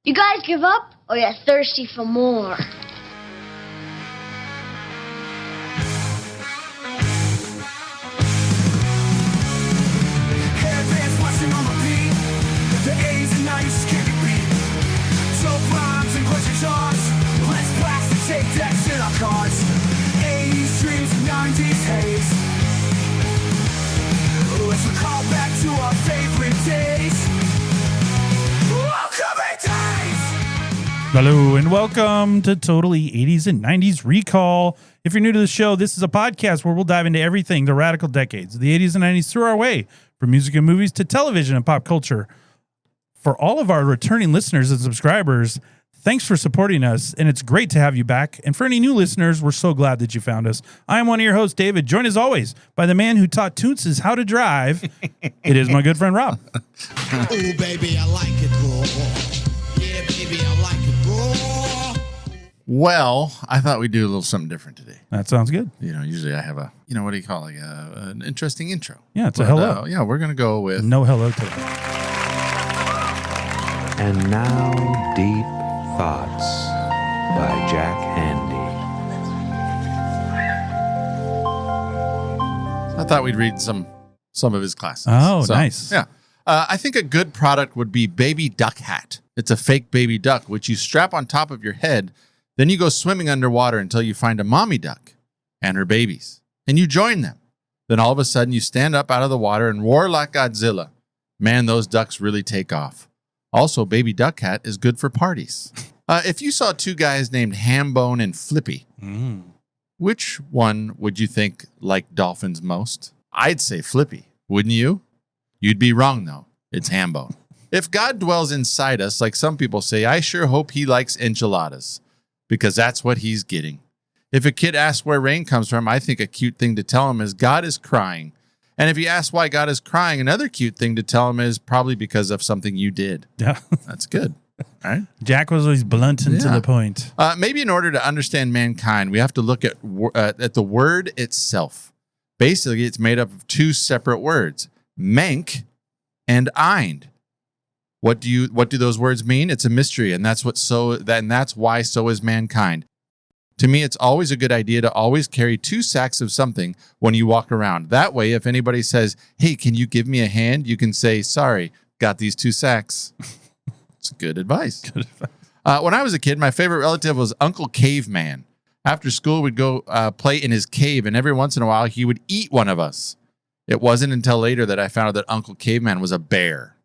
You guys give up, or you're thirsty for more? Headbands watching on my feet. The A's and I's can't be beat. So rhymes and question jars. Let's blast and take decks in our cars. 80s dreams and 90s haze. Let's recall back to our favorite days. Welcoming days! Hello and welcome to Totally 80s and 90s Recall. If you're new to the show, this is a podcast where we'll dive into everything the radical decades, the 80s and 90s through our way, from music and movies to television and pop culture. For all of our returning listeners and subscribers, thanks for supporting us, and it's great to have you back. And for any new listeners, we're so glad that you found us. I am one of your hosts, David, joined as always by the man who taught Toonces how to drive. It is my good friend, Rob. Oh, baby, I like it raw. Yeah, baby, I like it raw. Well, I thought we'd do a little something different today. That sounds good. You know, usually I have a, what do you call it? An interesting intro. Yeah, it's a hello. Yeah, we're going to go with... No hello today. And now, Deep Thoughts by Jack Handy. I thought we'd read some of his classics. Oh, nice. Yeah. I think a good product would be Baby Duck Hat. It's a fake baby duck, which you strap on top of your head. Then you go swimming underwater until you find a mommy duck and her babies. And you join them. Then all of a sudden you stand up out of the water and roar like Godzilla. Man, those ducks really take off. Also, Baby Duck Hat is good for parties. If you saw two guys named Hambone and Flippy, which one would you think liked dolphins most? I'd say Flippy, wouldn't you? You'd be wrong, though. It's Hambone. If God dwells inside us, like some people say, I sure hope he likes enchiladas, because that's what he's getting. If a kid asks where rain comes from, I think a cute thing to tell him is God is crying. And if you ask why God is crying, another cute thing to tell him is probably because of something you did. Yeah. That's good. All right. Jack was always blunt and to the point. Maybe in order to understand mankind, we have to look at the word itself. Basically, it's made up of two separate words, mank and eind. What do those words mean? It's a mystery, and that's why so is mankind. To me, it's always a good idea to always carry 2 sacks of something when you walk around. That way, if anybody says, hey, can you give me a hand? You can say, sorry, got these 2 sacks. It's good advice. When I was a kid, my favorite relative was Uncle Caveman. After school, we'd go play in his cave, and every once in a while, he would eat one of us. It wasn't until later that I found out that Uncle Caveman was a bear.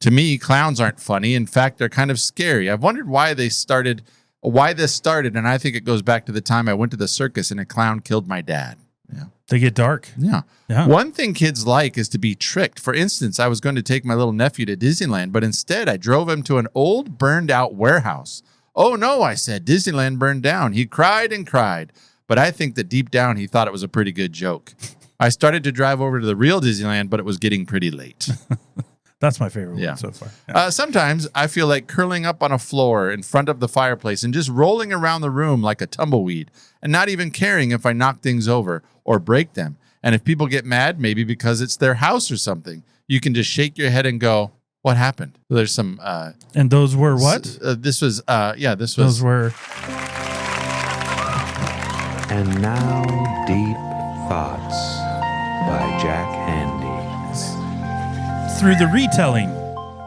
To me, clowns aren't funny. In fact, they're kind of scary. I've wondered why this started, and I think it goes back to the time I went to the circus and a clown killed my dad. Yeah. They get dark. Yeah. Yeah. One thing kids like is to be tricked. For instance, I was going to take my little nephew to Disneyland, but instead I drove him to an old burned out warehouse. Oh no, I said, Disneyland burned down. He cried and cried, but I think that deep down he thought it was a pretty good joke. I started to drive over to the real Disneyland, but it was getting pretty late. That's my favorite one so far. Yeah. Sometimes I feel like curling up on a floor in front of the fireplace and just rolling around the room like a tumbleweed and not even caring if I knock things over or break them. And if people get mad, maybe because it's their house or something, you can just shake your head and go, what happened? There's some... and those were what? Those were... And now, Deep Thoughts by Jack Handy. Through the retelling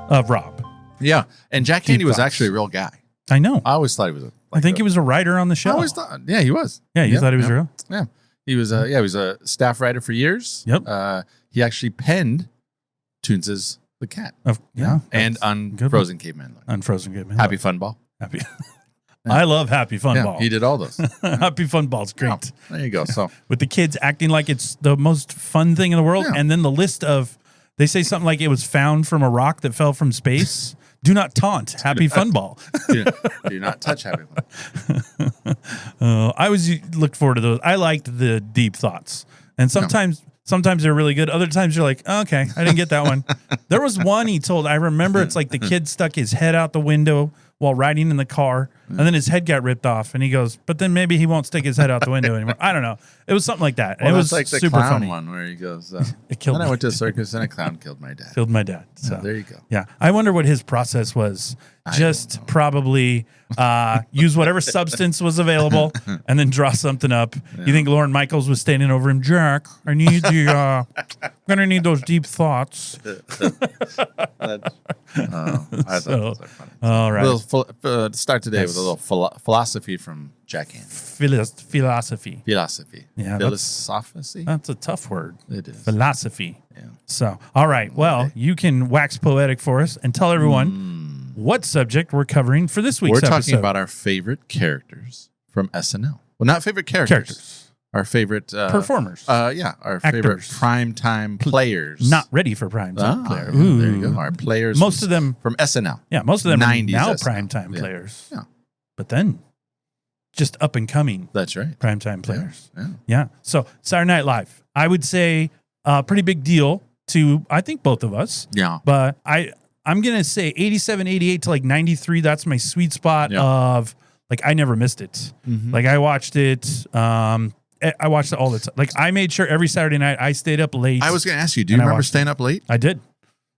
of Rob. Yeah. And Jack Handy was actually a real guy. I know. I always thought he was I think he was a writer on the show. I always thought, yeah, he was. Yeah, you thought he was real? Yeah. He was a staff writer for years. Yep. He actually penned Toonces the Cat. And Unfrozen Caveman. Unfrozen Caveman. Happy Fun Ball. Happy. I love Happy Fun Ball. He did all those. Happy Fun Ball's great. Oh, there you go. So with the kids acting like it's the most fun thing in the world, and then the list of they say something like it was found from a rock that fell from space. Do not taunt Happy Fun Ball. do not touch Happy Fun Ball. I always looked forward to those. I liked the deep thoughts, and sometimes they're really good. Other times you're like, oh, okay, I didn't get that one. There was one he told. I remember it's like the kid stuck his head out the window while riding in the car, and then his head got ripped off, and he goes, but then maybe he won't stick his head out the window anymore. I don't know. It was something like that. Well, it was like the super clown funny. one where he goes, It killed then I me. went to a circus and a clown killed my dad. Killed my dad. So There you go. yeah, I wonder what his process was. Just probably use whatever substance was available and then draw something up. You think Lorne Michaels was standing over him? Jack, I need the. I'm gonna need those deep thoughts. I thought those were funny. All right. Start today with a little philosophy from Jack Handy. Philosophy. Philosophy. Yeah, Philosophy. That's a tough word. It is. Philosophy. Yeah. So, all right. Well, you can wax poetic for us and tell everyone what subject we're covering for this week's We're episode. talking about our favorite characters from SNL. Well, not favorite characters. Our favorite performers. Our favorite Actors. primetime players. Not ready for prime time player. Yeah, there you go. Our players. Most of them from SNL. Yeah, most of them are 90s now SNL. primetime Yeah. players. Yeah. But then just up and coming That's right. primetime players. Yeah. Yeah. So Saturday Night Live, I would say a pretty big deal to, I think, both of us. Yeah. But I'm going to say 87, 88 to like 93. That's my sweet spot of like, I never missed it. Mm-hmm. Like I watched it. I watched it all the time. Like I made sure every Saturday night I stayed up late. I was going to ask you, do you And I remember watched staying up late? I did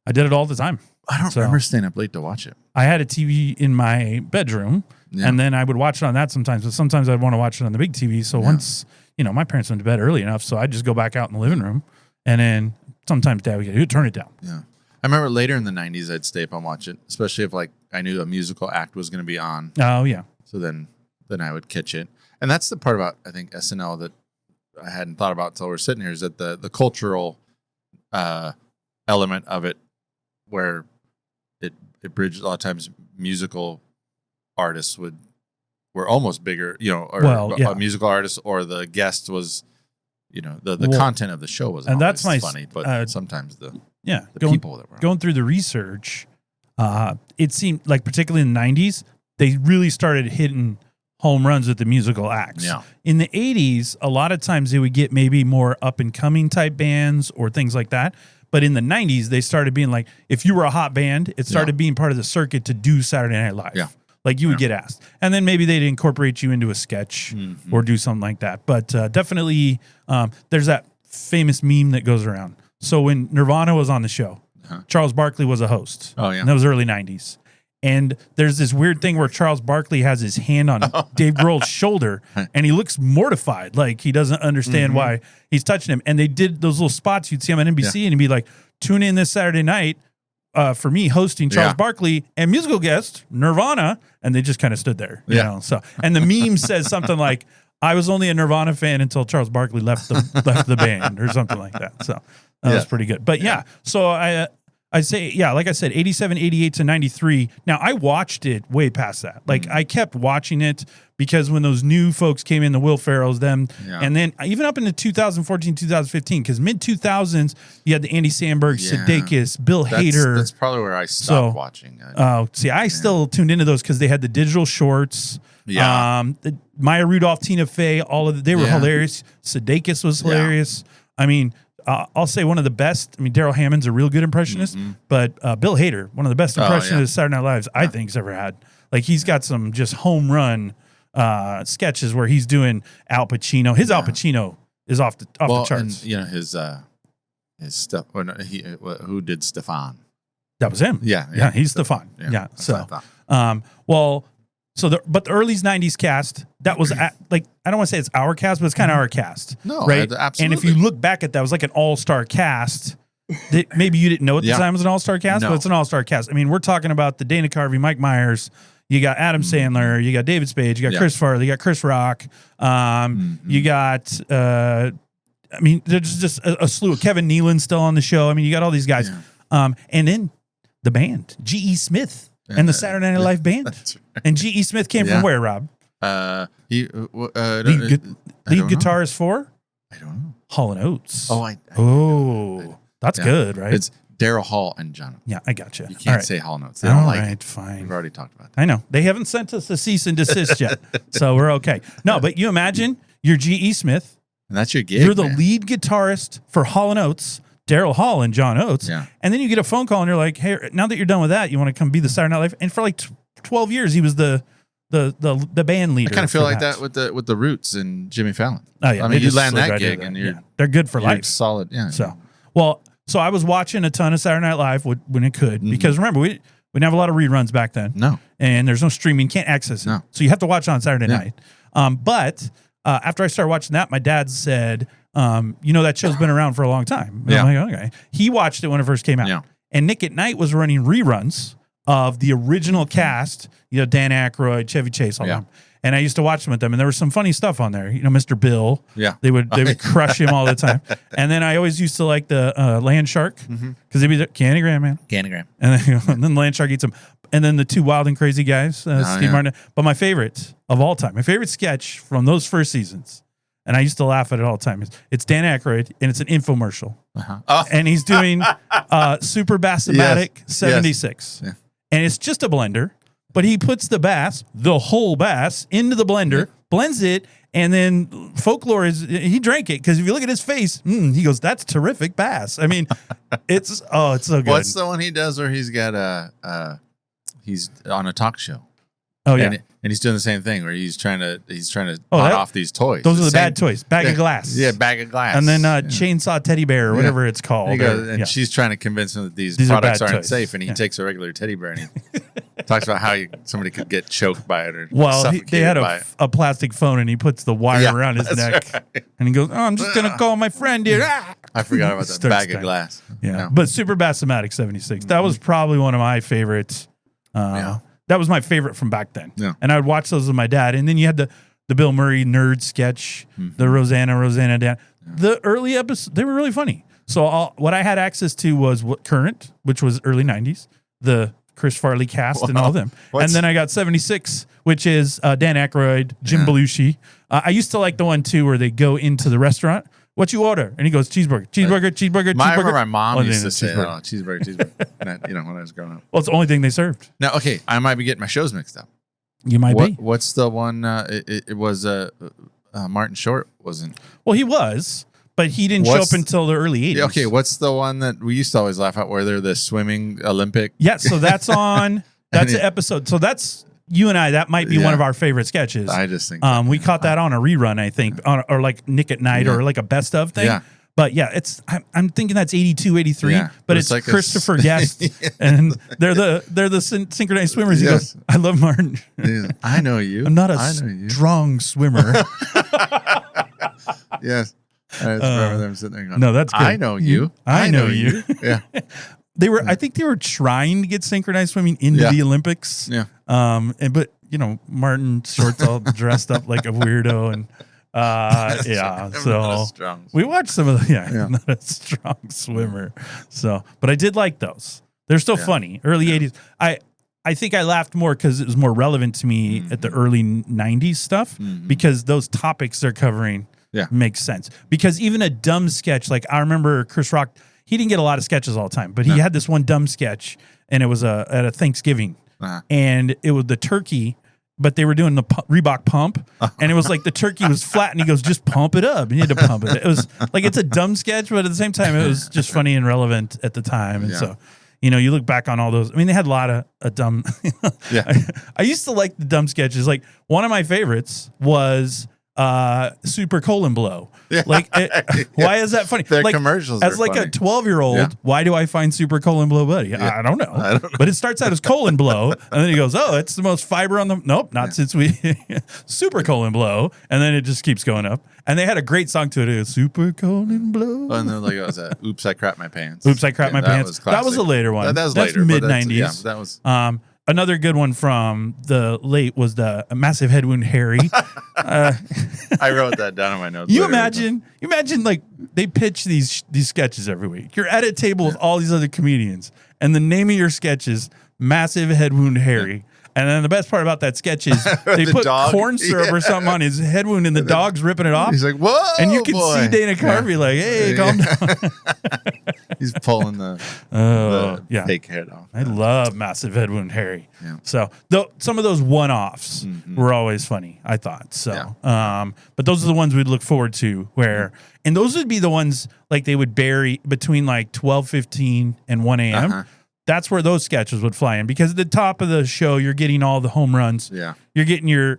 it all the time. I don't So- remember staying up late to watch it. I had a TV in my bedroom, Yeah. and then I would watch it on that sometimes. But sometimes I'd want to watch it on the big TV. So once, my parents went to bed early enough, so I'd just go back out in the living room, and then sometimes Dad would get, turn it down. Yeah. I remember later in the 90s, I'd stay up and watch it, especially if like I knew a musical act was going to be on. Oh yeah, So then I would catch it. And that's the part about, I think, SNL that I hadn't thought about until we're sitting here, is that the cultural element of it, where it bridged a lot of times musical artists were almost bigger, or a musical artist, or the guest was, the content of the show was and that's always my funny, but sometimes the going, people that were on. going through the research, it seemed like particularly in the 90s, they really started hitting home runs with the musical acts. Yeah. In the 80s, a lot of times they would get maybe more up and coming type bands or things like that. But in the 90s, they started being like, if you were a hot band, it started being part of the circuit to do Saturday Night Live. Yeah. Like you would get asked. And then maybe they'd incorporate you into a sketch or do something like that. But definitely there's that famous meme that goes around. So when Nirvana was on the show, Charles Barkley was a host. Oh, yeah. And that was early 90s. And there's this weird thing where Charles Barkley has his hand on Dave Grohl's shoulder, and he looks mortified, like he doesn't understand why he's touching him. And they did those little spots you'd see him on NBC, and he'd be like, "Tune in this Saturday night for me hosting Charles Barkley and musical guest Nirvana," and they just kind of stood there, you know. So, and the meme says something like, "I was only a Nirvana fan until Charles Barkley left the band," or something like that. So that was pretty good. But so I'd say, like I said, 87, 88 to 93. Now, I watched it way past that. Like, I kept watching it because when those new folks came in, the Will Ferrells, and then even up into 2014, 2015, because mid-2000s, you had the Andy Samberg, Sudeikis, Bill Hader. That's probably where I stopped watching. I still tuned into those because they had the digital shorts. Yeah. Maya Rudolph, Tina Fey, all of they were hilarious. Sudeikis was hilarious. I mean, I'll say one of the best. I mean, Daryl Hammond's a real good impressionist, but Bill Hader, one of the best impressionists Saturday Night Live's I think's ever had. Like he's got some just home run sketches where he's doing Al Pacino. His Al Pacino is off the charts. And his stuff. Who did Stefan? That was him. Yeah, he's Stefan. Yeah. That's what I thought. But the early 90s cast, that was I don't want to say it's our cast, but it's kind of our cast. No, right? absolutely. And if you look back at that, it was like an all-star cast that maybe you didn't know at the time it was an all-star cast, but it's an all-star cast. I mean, we're talking about the Dana Carvey, Mike Myers, you got Adam Sandler, you got David Spade, you got Chris Farley, you got Chris Rock, you got there's just a slew of Kevin Nealon still on the show. I mean, you got all these guys. And then the band, G.E. Smith. And the Saturday Night Live band. That's right. And G.E. Smith came from where, Rob? Lead guitarist for? I don't know. Hall & Oates. Oh, that's good, right? It's Daryl Hall and Jonathan. Yeah, I got you. You can't say Hall & Oates. They don't like it. Fine. We've already talked about that. I know. They haven't sent us a cease and desist yet, so we're okay. No, but you imagine you're G.E. Smith. And that's your gig, You're the lead guitarist for Hall & Oates. Daryl Hall and John Oates. Yeah. And then you get a phone call and you're like, hey, now that you're done with that, you want to come be the Saturday Night Live? And for like 12 years he was the band leader. I kind of feel for like that with the Roots and Jimmy Fallon. Oh yeah, I they mean, you just land slid that right gig into and that. they're good for you're life. solid. Yeah. So I was watching a ton of Saturday Night Live when it could, because remember we didn't have a lot of reruns back then. No. And there's no streaming, can't access it. No. So you have to watch it on Saturday night. But after I started watching that, my dad said, that show's been around for a long time. And I'm like, okay. He watched it when it first came out. Yeah. And Nick at Night was running reruns of the original cast, Dan Aykroyd, Chevy Chase, all them. And I used to watch them with them, and there was some funny stuff on there. Mr. Bill. Yeah. They would crush him all the time. And then I always used to like the Land Shark, because they'd be the Candygram, man. Candygram. And then Land Shark eats him. And then the two wild and crazy guys, Steve Martin. But my favorite of all time, my favorite sketch from those first seasons, and I used to laugh at it all the time, it's Dan Aykroyd, and it's an infomercial. And he's doing Super Bass-O-Matic 76. Yeah. And it's just a blender. But he puts the whole bass, into the blender, blends it, and then Folklore he drank it, because if you look at his face, he goes, "That's terrific bass." I mean, it's so good. What's the one he does where he's got he's on a talk show? Oh yeah, and he's doing the same thing where he's trying to pot off these toys. Those are the bad toys. Bag of glass. Yeah, bag of glass. And then chainsaw teddy bear or whatever it's called. And she's trying to convince him that these products aren't safe, and he takes a regular teddy bear and he talks about how somebody could get choked by it or they had a plastic phone, and he puts the wire around his neck, and he goes, "Oh, I'm just gonna call my friend here." I forgot about that bag of glass. Yeah, but Super Bass-O-Matic 76. That was probably one of my favorites. That was my favorite from back then. Yeah. And I would watch those with my dad. And then you had the Bill Murray nerd sketch, the Rosanna Dan. The early episodes, they were really funny. So what I had access to was current, which was early 90s, the Chris Farley cast and all of them. And then I got 76, which is Dan Aykroyd, Jim Belushi. I used to like the one, too, where they go into the restaurant. What you order? And he goes, cheeseburger. My mom used to say, cheeseburger. When I was growing up. Well, it's the only thing they served. Now, okay, I might be getting my shows mixed up. You might be. What's the one? It was Martin Short, wasn't? Well, he was, but he didn't show up until the early 80s. Yeah, okay, what's the one that we used to always laugh at where they're the swimming Olympic? Yeah, so that's on, that's an episode. So that's, you and I, that might be one of our favorite sketches. I just think we caught that on a rerun, I think, or like Nick at Night or like a best of thing. Yeah. But yeah, I'm thinking that's 82, 83, but it's like Christopher Guest, and they're the synchronized swimmers. He goes, "I love Martin. I know you. I'm not a strong swimmer." Yes. I just remember them sitting there going, "No, that's good. I know you. I know you." Yeah. I think they were trying to get synchronized swimming into the Olympics. Yeah. But Martin Short's all dressed up like a weirdo, and so we watched some of not a strong swimmer. So, but I did like those. They're still funny. Early 80s. I think I laughed more because it was more relevant to me at the early 90s stuff, because those topics they're covering makes sense. Because even a dumb sketch, like I remember Chris Rock, he didn't get a lot of sketches all the time, but he had this one dumb sketch, and it was at a Thanksgiving, and it was the turkey, but they were doing the Reebok pump, and it was like the turkey was flat, and he goes, "Just pump it up." And you had to pump it. It was like, it's a dumb sketch, but at the same time, it was just funny and relevant at the time. And so, you look back on all those. I mean, they had a lot of dumb. I used to like the dumb sketches. Like one of my favorites was Super Colon Blow. Like, why is that funny? Their like, commercials as are like funny. a 12-year-old, why do I find Super Colon Blow buddy? I don't know. But it starts out as colon blow, and then he goes, "Oh, it's the most fiber on the." Nope, not since we Super Colon Blow, and then it just keeps going up. And they had a great song to it. It was Super Colon Blow. Oh, and then like, what was that? Oops, I Crap My Pants. Oops, I Crap My Pants. That was a later one. That was That's later. mid-90s. Yeah, that was. Another good one from the late was the Massive Head Wound Harry. I wrote that down in my notes. You imagine like they pitch these sketches every week. You're at a table with all these other comedians, and the name of your sketch is Massive Head Wound Harry. And then the best part about that sketch is they put corn syrup or something on his head wound, and the dog's ripping it off. He's like, "Whoa!" And you can see Dana Carvey like, "Hey, calm down." He's pulling the fake head off. I love Massive Head Wound Harry. Yeah. So some of those one-offs were always funny, I thought. So, but those are the ones we'd look forward to and those would be the ones like they would bury between like 12:15 and 1 a.m. That's where those sketches would fly in, because at the top of the show, you're getting all the home runs. Yeah. You're getting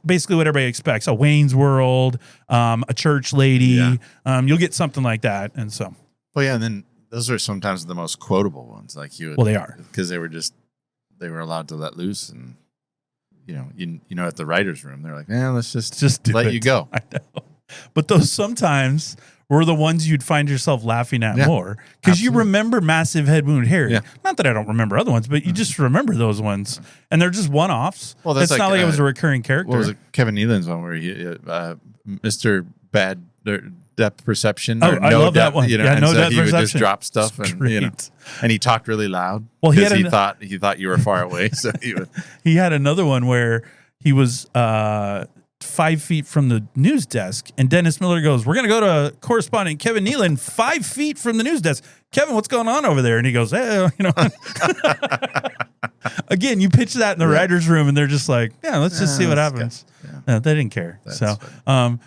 basically what everybody expects: a Wayne's World, a church lady. Yeah. You'll get something like that, and so. Well, yeah, and then those are sometimes the most quotable ones. Like you would, Well, they are, because they were allowed to let loose, and you know at the writers' room they're like, let's just let you go. I know, but those sometimes were the ones you'd find yourself laughing at more, because you remember Massive Head Wound Harry. Yeah. Not that I don't remember other ones, but you just remember those ones, and they're just one-offs. Well, that's it's not like it was a recurring character. What was it? Kevin Nealon's one where he, Mr. Bad Depth Perception. Oh, or I no love that depth, one. You know, Yeah, and no so depth he would just perception. drop stuff, It's and great. and he talked really loud. Well, he because had he thought you were far away, so he would. He had another one where he was 5 feet from the news desk, and Dennis Miller goes, "We're going to go to correspondent Kevin Nealon 5 feet from the news desk. Kevin, what's going on over there?" And he goes, "Hey, Again, you pitch that in the writer's room, and they're just like, "Yeah, let's just see what happens." No, they didn't care. That's so, funny.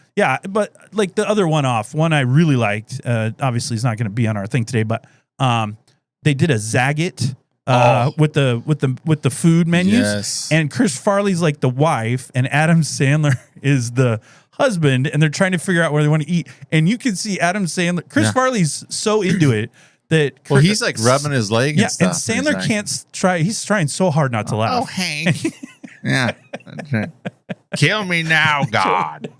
but like the other one I really liked. Obviously, it's not going to be on our thing today, but they did a Zagat. With the food menus, Yes. and Chris Farley's like the wife, and Adam Sandler is the husband, and they're trying to figure out where they want to eat. And you can see Adam Sandler, Chris Farley's so into it that He's like rubbing his leg. yeah, and stuff. and Sandler He's like, can't try. He's trying so hard not to laugh. Oh, Hank. Yeah. Kill me now, God.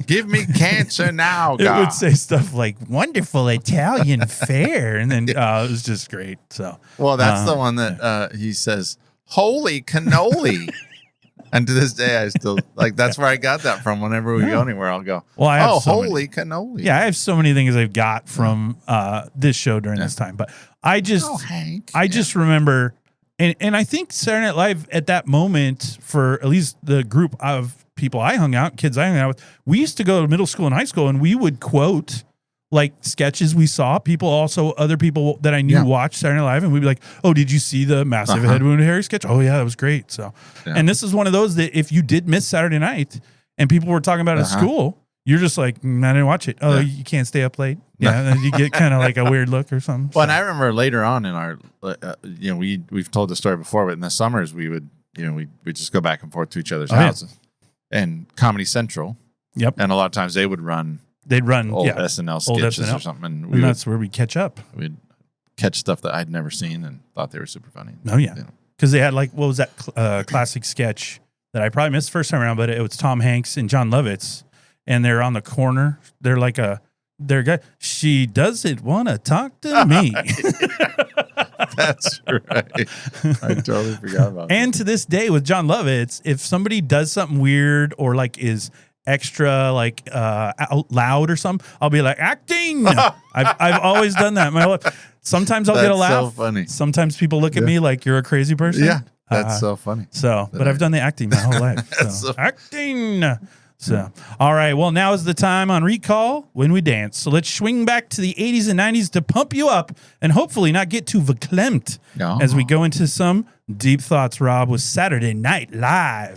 Give me cancer now, It God. would say stuff like "wonderful Italian fare," and then it was just great. So, Well, that's the one that he says, "Holy cannoli." And to this day, I still like. That's where I got that from. Whenever we go anywhere, I'll go, Well, I have so holy cannoli. yeah, I have so many things I've got from this show during this time, but I just, Hank. I just remember, and I think Saturday Night Live at that moment, for at least the group of people kids I hung out with, we used to go to middle school and high school, and we would quote like sketches we saw. Other people that I knew watched Saturday Night Live, and we'd be like, "Oh, did you see the Massive Head Wound Harry sketch? Oh yeah, that was great." So, and this is one of those that if you did miss Saturday night and people were talking about it at school, you're just like, I didn't watch it. Oh, you can't stay up late. Yeah, and then you get kind of like a weird look or something. Well, and I remember later on in our, we've told the story before, but in the summers we would, we'd just go back and forth to each other's houses, and Comedy Central. Yep. And a lot of times they would run. They'd run old SNL sketches or something, and that's where we catch up. We'd catch stuff that I'd never seen and thought they were super funny. Oh yeah, because they had like, what was that classic sketch that I probably missed the first time around, but it was Tom Hanks and John Lovitz, and they're on the corner. They're like guy. She doesn't want to talk to me. That's right. I totally forgot about that. And to this day with John Lovitz, if somebody does something weird or like is extra like out loud or something, I'll be like, acting. I've always done that my whole life. Sometimes I'll get a laugh. So funny. Sometimes people look at me like you're a crazy person. Yeah, that's so funny. So, but I've done the acting my whole life. So. Acting. So, all right. Well, now is the time on Recall when we dance. So let's swing back to the 80s and 90s to pump you up and hopefully not get too verklempt as we go into some deep thoughts, Rob, with Saturday Night Live.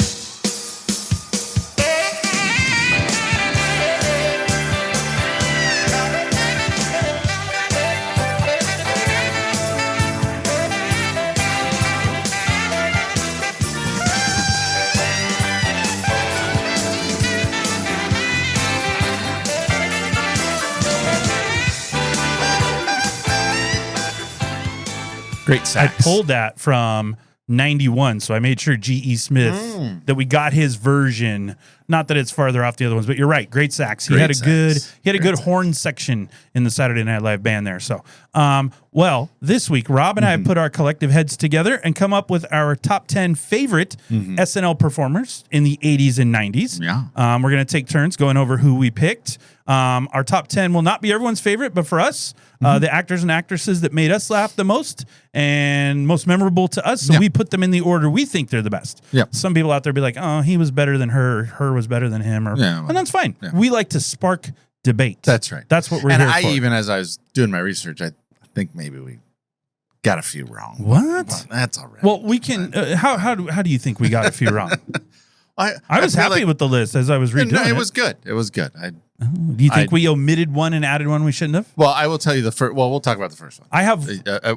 Great sax. I pulled that from 91, so I made sure G.E. Smith that we got his version. Not that it's farther off the other ones, but you're right. Great sax. He had a good horn section in the Saturday Night Live band there. So, well, this week Rob and I have put our collective heads together and come up with our top 10 favorite SNL performers in the 80s and 90s. Yeah. We're going to take turns going over who we picked. Our top 10 will not be everyone's favorite, but for us, the actors and actresses that made us laugh the most and most memorable to us. So we put them in the order we think they're the best. Yep. Some people out there be like, oh, he was better than her was better than him. And that's fine. Yeah. We like to spark debate. That's right. That's what we're here for. And even as I was doing my research, I think maybe we got a few wrong. What? Well, that's all right. Well, we can. How do you think we got a few wrong? I was happy with the list as I was redoing it. It was good. It was good. Do you think we omitted one and added one we shouldn't have? Well, I will tell you the first. Well, we'll talk about the first one. I have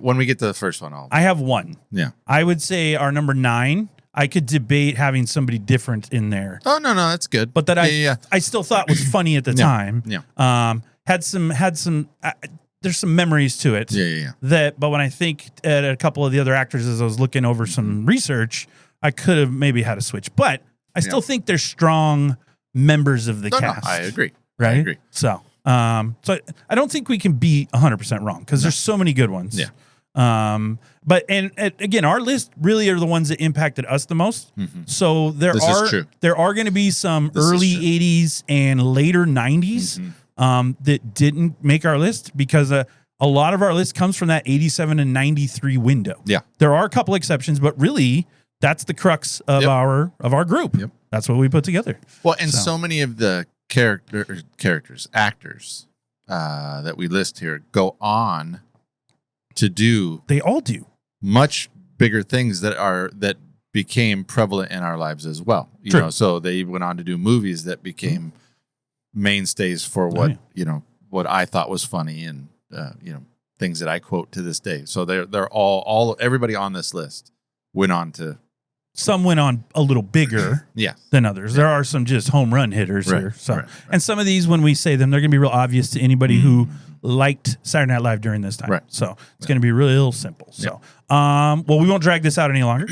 when we get to the first one. I have one. Yeah. I would say our number 9. I could debate having somebody different in there. Oh no, that's good. But that I still thought was funny at the time. Yeah. Had some. There's some memories to it. Yeah. But when I think at a couple of the other actors as I was looking over some research, I could have maybe had a switch. But I still think they're strong members of the cast. No, I agree. Right? I agree. So I don't think we can be 100% wrong because there's so many good ones. Yeah. But again, our list really are the ones that impacted us the most. So there are going to be some early 80s and later 90s that didn't make our list because a lot of our list comes from that 87 and 93 window. Yeah. There are a couple exceptions, but really that's the crux of our group. Yep. That's what we put together. Well, and so many of the actors that we list here go on to do. They all do much bigger things that became prevalent in our lives as well. You know, so they went on to do movies that became mainstays for what what I thought was funny and things that I quote to this day. So they're all everybody on this list went on to. Some went on a little bigger than others. There are some just home run hitters here. So, and some of these, when we say them, they're going to be real obvious to anybody who liked Saturday Night Live during this time. Right. So it's going to be real simple. So, well, we won't drag this out any longer.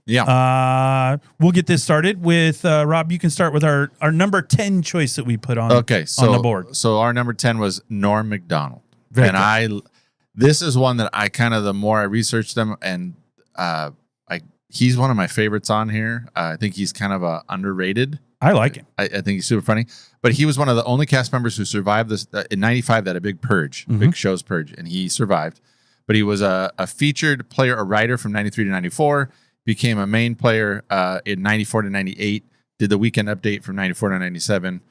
We'll get this started with Rob. You can start with our number 10 choice that we put on. On the board. So our number 10 was Norm Macdonald, Very good. This is one that I kind of the more I researched them and he's one of my favorites on here. I think he's kind of underrated. I like him. I think he's super funny. But he was one of the only cast members who survived this in '95. That a big purge, big show's purge, and he survived. But he was a featured player, a writer from '93 to '94. Became a main player in '94 to '98. Did the Weekend Update from '94 to '97.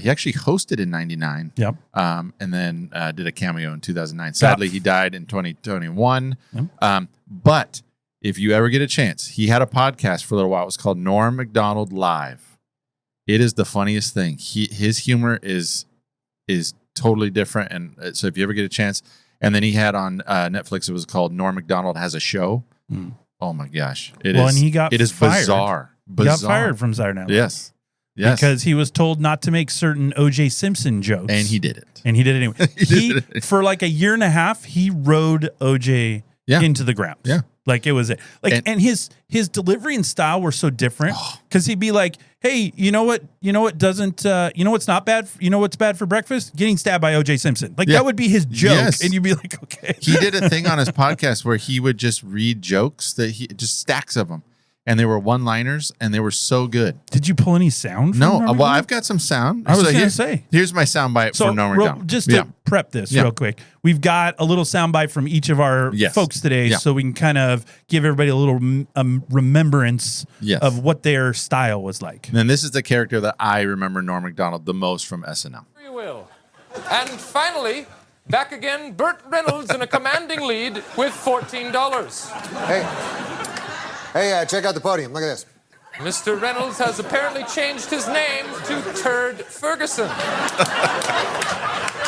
He actually hosted in '99. Yep. And then did a cameo in 2009. Sadly, he died in 2021. Yep. But if you ever get a chance, he had a podcast for a little while. It was called Norm Macdonald Live. It is the funniest thing. His humor is totally different. And so if you ever get a chance, and then he had on Netflix, it was called Norm Macdonald Has a Show. Oh my gosh. It is fired. bizarre. He got fired from Saturday Night Live. Yes. Because he was told not to make certain O.J. Simpson jokes. And he did it. Anyway. For like a year and a half, he rode O.J. into the ground. Yeah. Like it was it. Like and his delivery and style were so different because he'd be like, "Hey, you know what doesn't what's not bad? You know what's bad for breakfast? Getting stabbed by O.J. Simpson." Like that would be his joke, and you'd be like, "Okay." He did a thing on his podcast where he would just read jokes just stacks of them, and they were one-liners, and they were so good. Did you pull any sound? No. Well, I've got some sound. I was going to say. Here's my soundbite for Norm Macdonald. Just to prep this real quick, we've got a little soundbite from each of our folks today, so we can kind of give everybody a little remembrance of what their style was like. And then this is the character that I remember Norm Macdonald the most from SNL. You will. And finally, back again, Burt Reynolds in a commanding lead with $14. Hey, check out the podium. Look at this. Mr. Reynolds has apparently changed his name to Turd Ferguson. Yeah,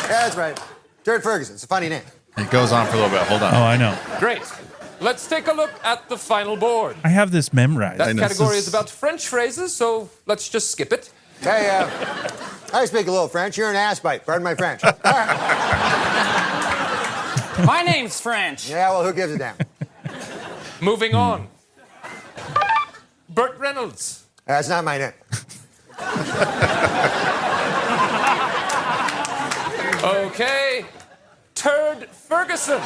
that's right. Turd Ferguson. It's a funny name. It goes on for a little bit. Hold on. Oh, I know. Great. Let's take a look at the final board. I have this memorized. That category is about French phrases, so let's just skip it. Hey, I speak a little French. You're an ass bite. Pardon my French. My name's French. Yeah, well, who gives a damn? Moving on. Burt Reynolds. That's not my name. Okay. Turd Ferguson.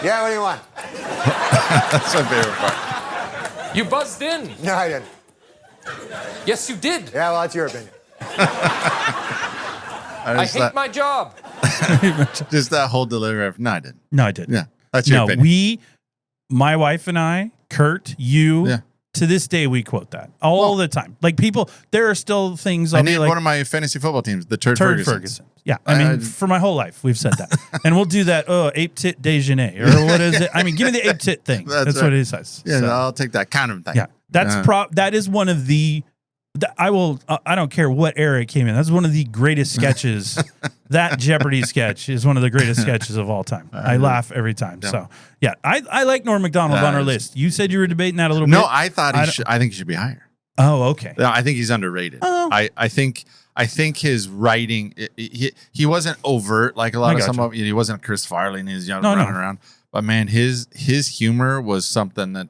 Yeah, what do you want? That's my favorite part. You buzzed in. No, I didn't. Yes, you did. Yeah, well, that's your opinion. I hate my job. Just that whole delivery of, no, I didn't. No, I didn't. Yeah, that's your opinion. My wife and I, Kurt, to this day, we quote that all the time. Like people, there are still things. I named one of my fantasy football teams, the Turd Ferguson. Yeah, I mean, for my whole life, we've said that. And we'll do that, ape tit déjeuner, or what is it? I mean, give me the ape tit thing. That's right. What it says. Yeah, so, I'll take that kind of thing. Yeah, that is one of the I will. I don't care what era it came in. That's one of the greatest sketches. That Jeopardy sketch is one of the greatest sketches of all time. I laugh every time. Yeah. So yeah, I like Norm Macdonald on our list. You said you were debating that a little bit. No, I thought I think he should be higher. Oh, okay. No, I think he's underrated. Oh. I think his writing he wasn't overt like a lot of some of he wasn't Chris Farley and he's running around. But man, his humor was something that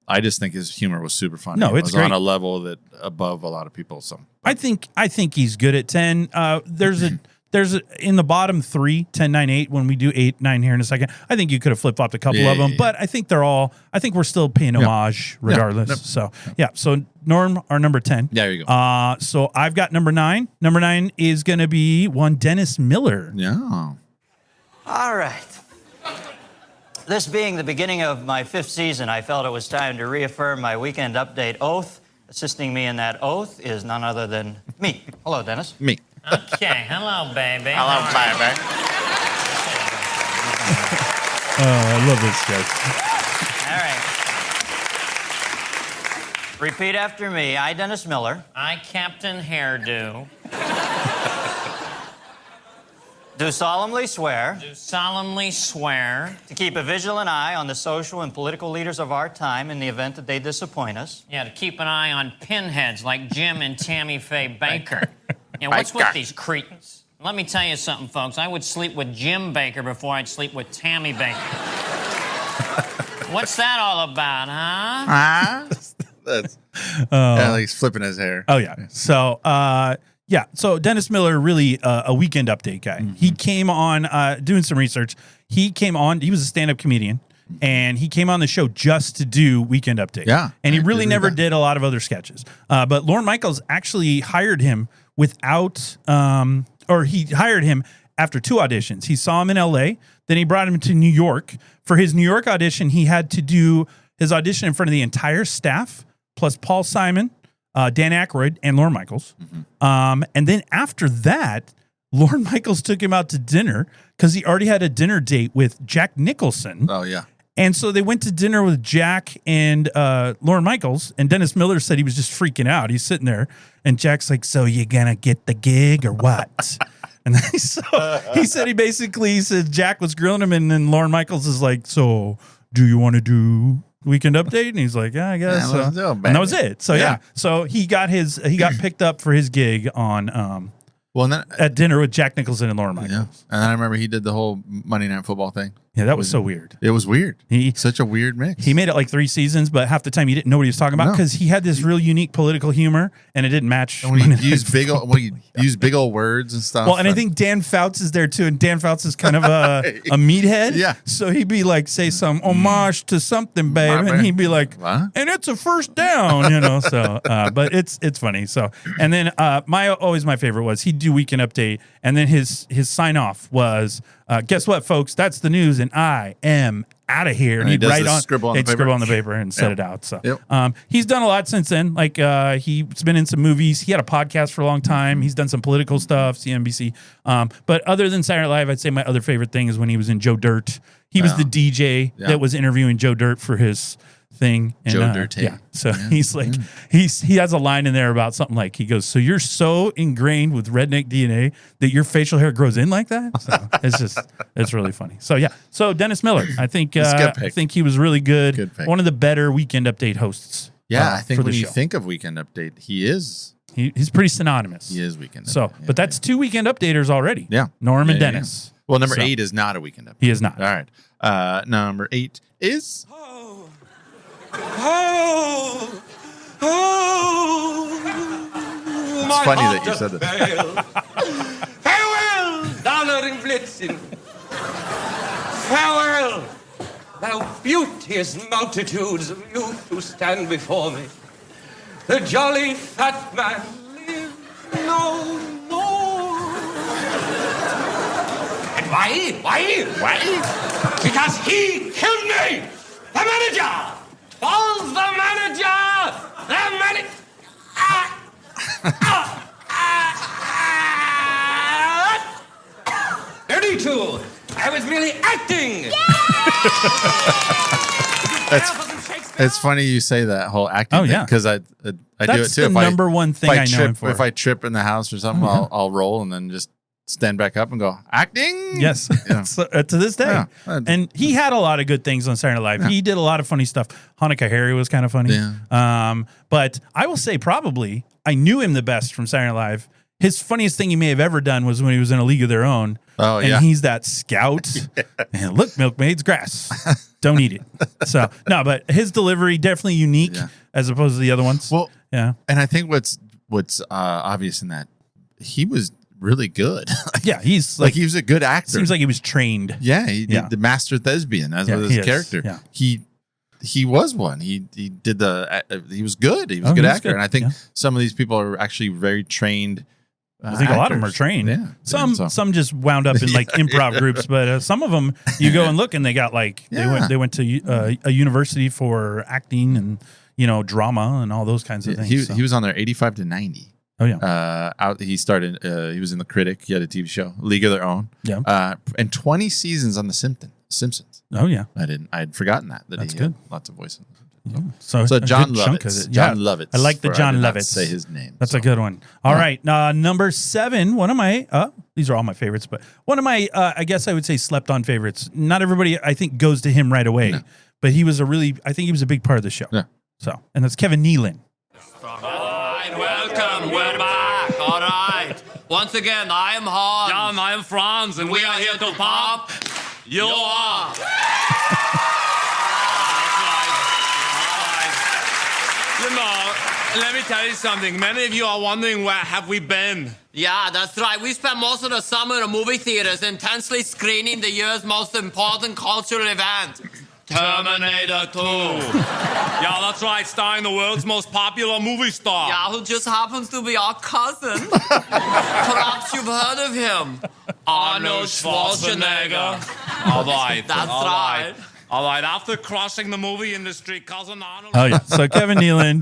I just think his humor was super funny. No, it's great. On a level that above a lot of people. So I think he's good at 10. There's in the bottom 3, 10, 9, 8. When we do 8, 9 here in a second, I think you could have flip flopped a couple of them, but I think I think we're still paying homage regardless. Yep. So so Norm, our number 10. There you go. So I've got number 9. Number 9 is going to be one Dennis Miller. Yeah. All right. This being the beginning of my 5th season, I felt it was time to reaffirm my Weekend Update oath. Assisting me in that oath is none other than me. Hello, Dennis. Me. Okay. Hello, baby. Hello, baby. I love this sketch. All right. Repeat after me. I, Dennis Miller. I, Captain Hairdo. Do solemnly swear. Do solemnly swear. To keep a vigilant eye on the social and political leaders of our time in the event that they disappoint us. Yeah, to keep an eye on pinheads like Jim and Tammy Faye Baker. Yeah, what's with these cretins? Let me tell you something, folks. I would sleep with Jim Baker before I'd sleep with Tammy Baker. What's that all about, huh? That's like he's flipping his hair. Oh, yeah. So, so Dennis Miller, really a Weekend Update guy. Mm-hmm. He came on doing some research. He was a stand-up comedian, and he came on the show just to do Weekend Update. Yeah. And he really never did a lot of other sketches. But Lorne Michaels actually hired him he hired him after 2 auditions. He saw him in L.A., then he brought him to New York. For his New York audition, he had to do his audition in front of the entire staff, plus Paul Simon, Dan Aykroyd, and Lorne Michaels. Mm-hmm. And then after that, Lorne Michaels took him out to dinner because he already had a dinner date with Jack Nicholson. Oh, yeah. And so they went to dinner with Jack and Lorne Michaels, and Dennis Miller said he was just freaking out. He's sitting there, and Jack's like, "So you gonna get the gig or what?" And then he said Jack was grilling him, and then Lorne Michaels is like, "So do you want to do Weekend Update?" And he's like, "Yeah, I guess." And that was it. So so he got picked up for his gig on at dinner with Jack Nicholson and Lorne Michaels. Yeah. And then I remember he did the whole Monday Night Football thing. Yeah, that was so weird. It was weird. Such a weird mix. He made it like 3 seasons, but half the time you didn't know what he was talking about because he had this real unique political humor, and it didn't match. And when he used big old words and stuff. Well, and I think Dan Fouts is there too, and Dan Fouts is kind of a meathead. Yeah. So he'd be like, say some homage to something, babe, and he'd be like, "What?" And it's a first down, So, but it's funny. So, and then my favorite was he'd do Weekend Update, and then his sign off was, "Guess what, folks? That's the news, and I am out of here." And he'd write on scribble on the paper and set it out. So he's done a lot since then. Like he's been in some movies. He had a podcast for a long time. He's done some political stuff, CNBC. But other than Saturday Night Live, I'd say my other favorite thing is when he was in Joe Dirt. He was the DJ that was interviewing Joe Dirt for his thing. And, Joe Dirt. Yeah. So he's like, he has a line in there about something like, he goes, "So you're so ingrained with redneck DNA that your facial hair grows in like that?" So it's really funny. So yeah. So Dennis Miller, I think he was really good. One of the better Weekend Update hosts. Yeah, I think when you think of Weekend Update, he's pretty synonymous. He is Weekend Update. So, but that's 2 Weekend Updaters already. Yeah. Norm and Dennis. Yeah. Well, number 8 is not a Weekend Update. He is not. All right. Number 8 is... It's funny that you said that. Farewell, Donner Blitzen. Farewell, thou beauteous multitudes of youth who stand before me. The jolly fat man lives no more. And why? Because he killed me, the manager. Falls the manager! The manager! 32! I was merely acting! That's It's funny you say that whole acting thing because I do it That's too. the number one thing I know him for. If I trip in the house or something, I'll roll and then just stand back up and go, acting? Yes. Yeah. So, to this day. Yeah. And he had a lot of good things on Saturday Night Live. He did a lot of funny stuff. Hanukkah Harry was kind of funny. Yeah. But I will say probably I knew him the best from Saturday Night Live. His funniest thing he may have ever done was when he was in A League of Their Own. Oh, and he's that scout. And look, milkmaid's grass. Don't eat it. So, no, but his delivery definitely unique as opposed to the other ones. Well, yeah. And I think what's obvious in that, he was really good. Yeah, he's like he was a good actor. Seems like he was trained. Yeah, he did the master thespian as was his character. Yeah. He was one. He did he was good. He was a good actor. And I think some of these people are actually very trained. I think a lot of them are trained. Yeah. Some just wound up in like improv groups, but some of them you go and look and they got like they went to a university for acting and drama and all those kinds of things. He was on there 85 to 90. Oh yeah. He started. He was in The Critic. He had a TV show, League of Their Own. Yeah. And 20 seasons on The Simpsons. Oh yeah. I'd forgotten that. That's he good. Had lots of voices. Yeah. So John Lovitz. John Lovitz. I like the John Lovitz. Say his name. That's a good one. All right, number 7. One of my these are all my favorites, but one of my I guess I would say slept on favorites. Not everybody I think goes to him right away, but he was I think he was a big part of the show. Yeah. So and that's Kevin Nealon. All right, welcome. We're back. All right. Once again, I am Hans. Yeah, and I am Franz, and we are here to pop you are. You know, let me tell you something. Many of you are wondering where have we been? Yeah, that's right. We spent most of the summer in the movie theaters intensely screening the year's most important cultural event. Terminator 2. Yeah, that's right, starring the world's most popular movie star. Yeah, who just happens to be our cousin. Perhaps you've heard of him. Arnold Schwarzenegger. All right. That's right. All right, after crushing the movie industry, cousin Arnold. Oh yeah. So Kevin Nealon.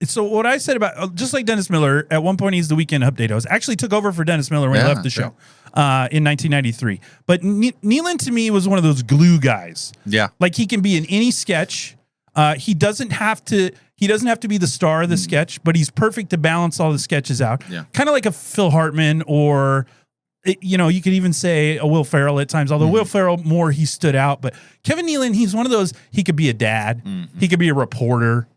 So what I said about just like Dennis Miller, at one point he's the Weekend Update host. Actually took over for Dennis Miller when he left the show in 1993. But Nealon to me was one of those glue guys. Yeah. Like he can be in any sketch. He doesn't have to be the star of the sketch, but he's perfect to balance all the sketches out. Yeah. Kind of like a Phil Hartman or you could even say a Will Ferrell at times, although Will Ferrell more he stood out. But Kevin Nealon, he's one of those, he could be a dad. He could be a reporter.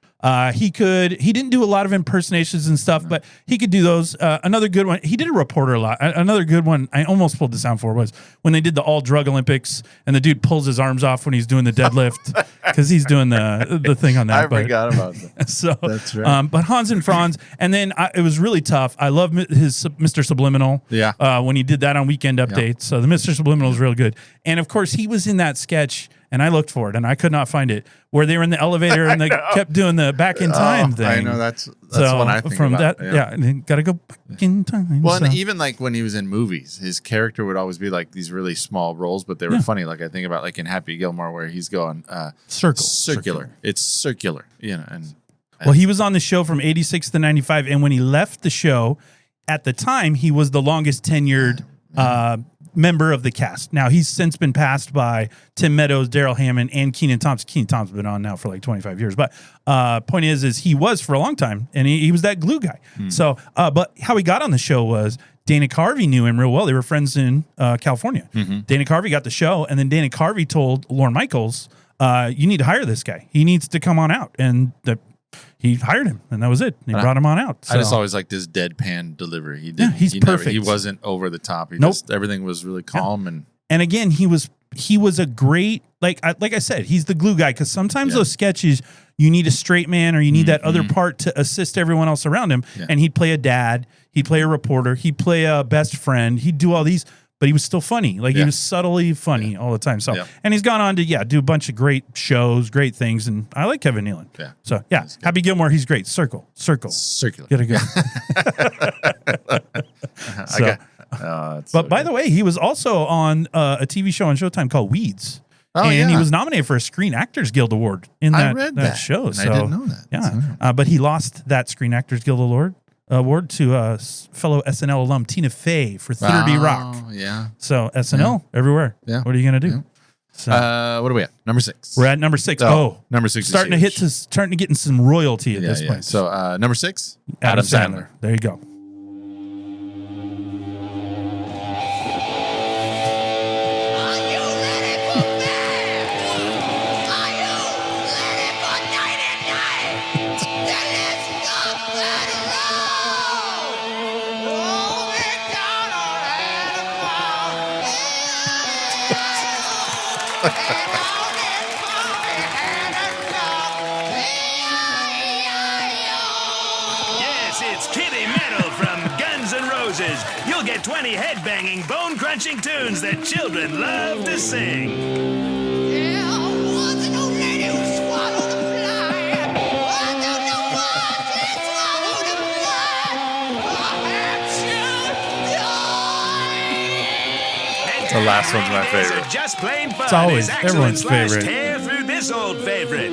He didn't do a lot of impersonations and stuff, but he could do those. Another good one, he did a reporter a lot. Another good one, I almost pulled the sound for, was when they did the all drug Olympics and the dude pulls his arms off when he's doing the deadlift because he's doing the thing on that. I forgot about that. So that's right. But Hans and Franz, and then it was really tough. I love his Mr. Subliminal. Yeah. When he did that on Weekend Update. So the Mr. Subliminal is real good. And of course, he was in that sketch. And I looked for it, and I could not find it. Where they were in the elevator, and they kept doing the back in time thing. I know that's what I think from about. that. Yeah, got to go back in time. Well, and even like when he was in movies, his character would always be like these really small roles, but they were funny. Like I think about like in Happy Gilmore, where he's going circular. It's circular, and well, he was on the show from 86 to 95, and when he left the show, at the time he was the longest tenured member of the cast. Now he's since been passed by Tim Meadows, Daryl Hammond, and Kenan Thompson. Kenan Thompson's been on now for like 25 years. But point is he was for a long time, and he was that glue guy. So, but how he got on the show was Dana Carvey knew him real well. They were friends in California. Dana Carvey got the show, and then Dana Carvey told Lorne Michaels, "You need to hire this guy. He needs to come on out." And he hired him, and that was it. He brought him on out. So. I just always liked his deadpan delivery. He's perfect. He wasn't over the top. Everything was really calm and again, he was a great like I said, he's the glue guy because sometimes those sketches you need a straight man or you need that other part to assist everyone else around him. Yeah. And he'd play a dad, he'd play a reporter, he'd play a best friend, he'd do all these. But he was still funny. Like he was subtly funny all the time. So and he's gone on to do a bunch of great shows, great things, and I like Kevin Nealon. Yeah. So Happy Gilmore, he's great. Circular. Gotta go. But by the way, he was also on a TV show on Showtime called Weeds. And he was nominated for a Screen Actors Guild Award in that show. So I didn't know that. Yeah. But he lost that Screen Actors Guild Award to fellow SNL alum Tina Fey for 30 Rock. Yeah. So SNL everywhere. Yeah. What are you going to do? So What are we at? Number 6. we're at number 6. Number 6. Starting to get in some royalty at this point. So number 6, Adam Sandler. There you go. Yes, it's Kitty Metal from Guns N' Roses. You'll get 20 head-banging, bone-crunching tunes that children love to sing. The last one's my favorite. Just plain fun. It's always Is everyone's excellent favorite. Tear through this old favorite.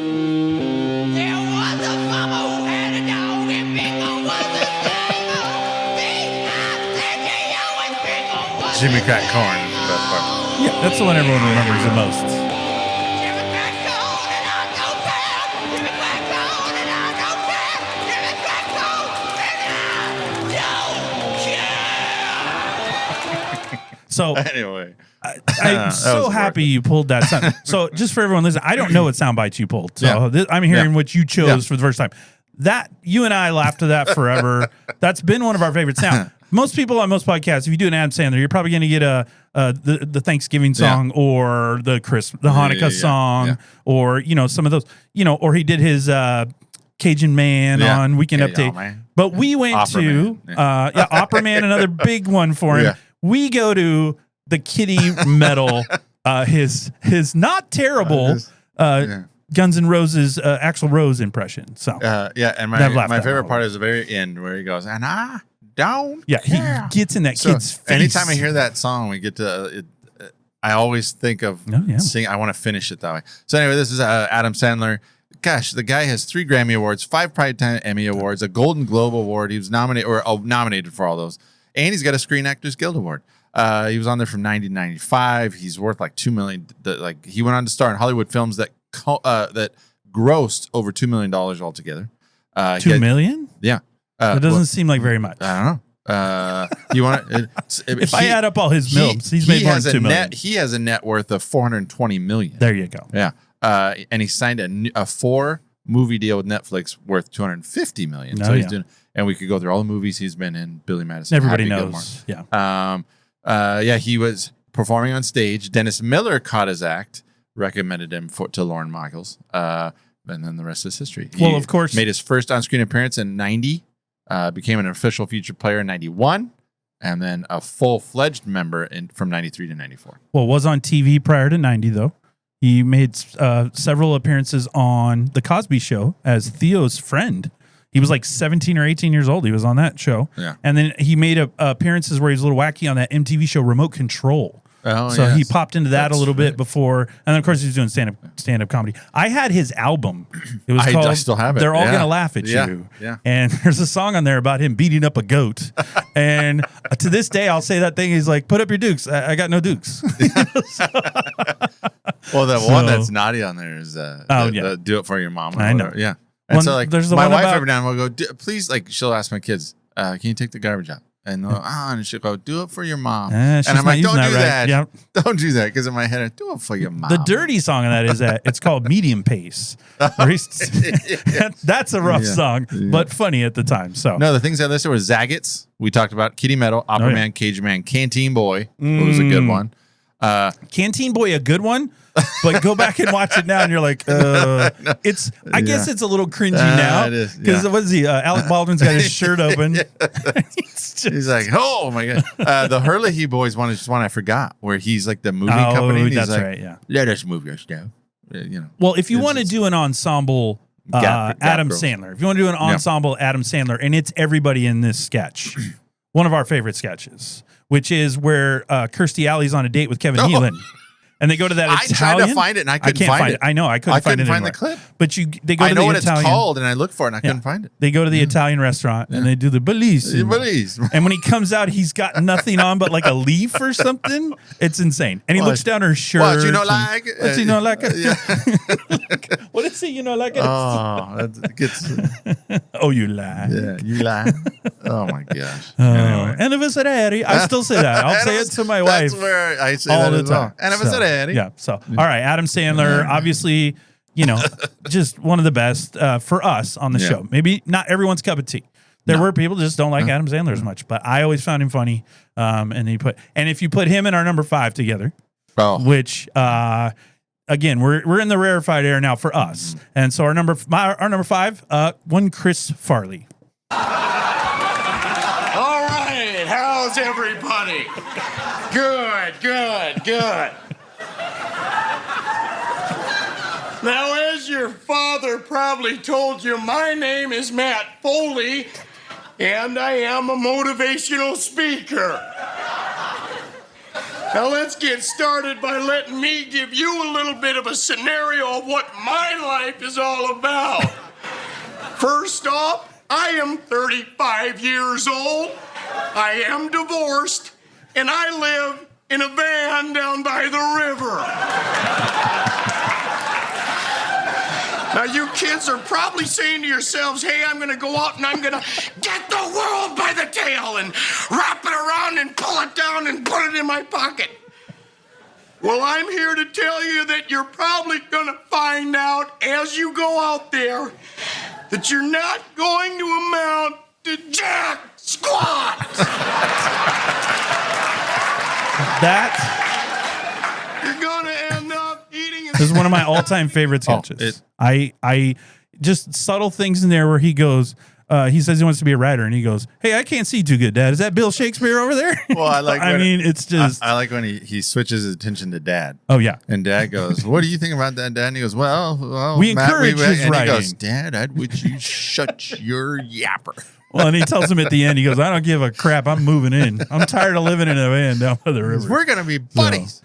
Jimmy Crack Corn is the best part. Yeah, that's the one everyone remembers the most. So Anyway, I'm so was happy you pulled that sound. So just for everyone listening, I don't know what sound bites you pulled. So I'm hearing what you chose for the first time. That you and I laughed at that forever. That's been one of our favorite sounds. Most people on most podcasts, if you do an Adam Sandler, you're probably going to get the Thanksgiving song or the Hanukkah song or, you know, some of those, you know, or he did his Cajun Man on Weekend Update. Man. But we went Opera to Man. Opera Man, another big one for him. Yeah. We go to the Kitty Metal, his not terrible Guns N' Roses Axl Rose impression. So and my favorite part is the very end where he goes, and I don't care. He gets in that kid's face. Anytime I hear that song, we get to I always think of sing. I want to finish it that way. So anyway, this is Adam Sandler. Gosh, the guy has 3 Grammy Awards, 5 Primetime Emmy Awards, a Golden Globe Award. He was nominated for all those. And he's got a Screen Actors Guild Award. He was on there from 1995. He's worth like $2 million. He went on to star in Hollywood films that grossed over $2 million altogether. $2 million? Yeah. That doesn't seem like very much. I don't know. You want to? If I add up all his films, he's made more than $2 million. He has a net worth of $420 million. There you go. Yeah. And he signed a 4-movie deal with Netflix worth $250 million. So he's doing. And we could go through all the movies he's been in. Billy Madison. Everybody Happy knows. Gilmore. Yeah. He was performing on stage. Dennis Miller caught his act, recommended him to Lorne Michaels. And then the rest is history. Well, of course. Made his first on-screen appearance in 90, became an official featured player in 91, and then a full-fledged member from 93 to 94. Well, was on TV prior to 90, though. He made several appearances on The Cosby Show as Theo's friend. He was like 17 or 18 years old. He was on that show. Yeah. And then he made appearances where he was a little wacky on that MTV show Remote Control. Oh, so he popped into that a little bit before. And then, of course, he was doing stand-up comedy. I had his album. It was called I still have it. They're All Gonna Laugh at Yeah. You. Yeah. And there's a song on there about him beating up a goat. And to this day, I'll say that thing. He's like, put up your dukes. I got no dukes. Well, the one that's naughty on there is the Do It For Your Mom. I know. Yeah. And so, like, there's the my one wife about- every now and then will go, please, like, she'll ask my kids, can you take the garbage out? And they'll, and she'll go, do it for your mom. she's and I'm not like, don't using do that right. that. Yep. Don't do that. Because in my head, I do it for your mom. The dirty song on that is that it's called Medium Pace. That's a rough song, but funny at the time. So no, the things I listed were Zagat's. We talked about Kitty Metal, Opera Man, Cajun Man, Canteen Boy. It was a good one. Canteen Boy, a good one, but go back and watch it now, and you're like, it's. I guess it's a little cringy now it is, because what is he? Alec Baldwin's got his shirt open. He's like, oh my god. The Hurley Boys one is just one I forgot, where he's like the movie company. And he's that's like, right. Yeah. Let us move your stuff. You know. Well, if you want to do an ensemble, Gap Adam Girls. Sandler. If you want to do an ensemble, Adam Sandler, and it's everybody in this sketch, one of our favorite sketches, which is where Kirstie Alley's on a date with Kevin Nealon. And they go to that I Italian. tried to find it and I couldn't find it. I know I couldn't find it find the anywhere. clip. But they go to I know the what Italian. it's called, and I looked for it and I couldn't find it. They go to the Italian restaurant and they do the bellissimo. Bellissimo. And when he comes out, he's got nothing on but like a leaf or something. It's insane. And he looks down her shirt. What you know like? What's he know like? Yeah. What is he? You know like? Oh, that gets. Oh, you lie. Yeah, you lie. Oh my gosh. Anniversary. I still say that. I'll say it to my wife. That's where I say all that the as well. time. Anniversary. Yeah. So, all right. Adam Sandler, obviously, just one of the best for us on the show. Maybe not everyone's cup of tea. There were people that just don't like Adam Sandler as much, but I always found him funny. And if you put him and our number 5 together, which again, we're in the rarefied air now for us, and so our number 5, one Chris Farley. All right, how's everybody? Good. Now, as your father probably told you, my name is Matt Foley, and I am a motivational speaker. Now, let's get started by letting me give you a little bit of a scenario of what my life is all about. First off, I am 35 years old, I am divorced, and I live in a van down by the river. Now, you kids are probably saying to yourselves, hey, I'm going to go out and I'm going to get the world by the tail and wrap it around and pull it down and put it in my pocket. Well, I'm here to tell you that you're probably going to find out as you go out there that you're not going to amount to jack squat. You're going to end up eating. This is one of my all-time favorite sketches. I just subtle things in there where he goes, he says he wants to be a writer, and he goes, hey, I can't see too good, Dad. Is that Bill Shakespeare over there? Well, I like. It's just. I like when he switches his attention to Dad. Oh yeah. And Dad goes, "What do you think about that, Dad?" And he goes, "Well, we Matt, encourage his and writing." He goes, "Dad, would you shut your yapper?" Well, and he tells him at the end, he goes, I don't give a crap. I'm moving in. I'm tired of living in a van down by the river. We're gonna be buddies.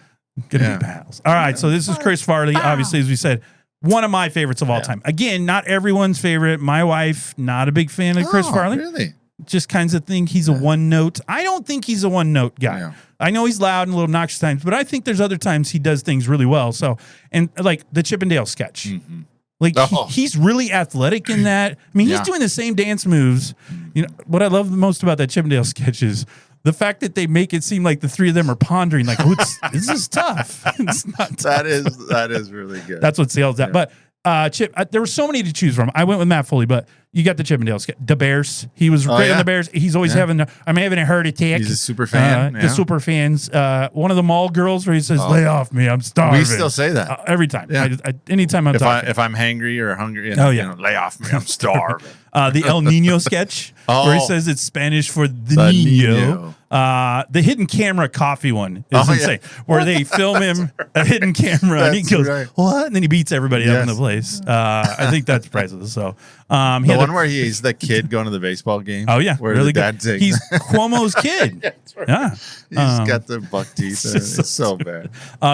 Gonna be pals. All right. So this is Chris Farley. Obviously, as we said, one of my favorites of all time. Again, not everyone's favorite. My wife, not a big fan of Chris Farley. Really? Just kinds of think he's a one note. I don't think he's a one note guy. Yeah. I know he's loud and a little obnoxious times, but I think there's other times he does things really well. So, and like the Chippendales sketch. Mm-hmm. Like he's really athletic in that. I mean, he's doing the same dance moves. You know what I love the most about that Chippendales sketch is the fact that they make it seem like the three of them are pondering, like, oh, this is tough. It's not tough. That is really good. That's what sales that. But Chip, there were so many to choose from. I went with Matt Foley, but you got the Chippendales. The Bears. He was great on the Bears. He's always having. I'm having a heart attack. He's a super fan. The super fans. One of the mall girls where he says, "Lay off me, I'm starving." We still say that every time. Yeah. Anytime I'm talking. If I'm hangry or hungry, lay off me, I'm starving. The El Nino sketch where he says it's Spanish for the Nino. The hidden camera coffee one is insane. Where they film him a hidden camera and he goes, what? And then he beats everybody up in the place. I think that's priceless. So the one where he's the kid going to the baseball game. Oh yeah. Where really the dad good. He's Cuomo's kid. That's right. Yeah. He's got the buck teeth. It's so bad.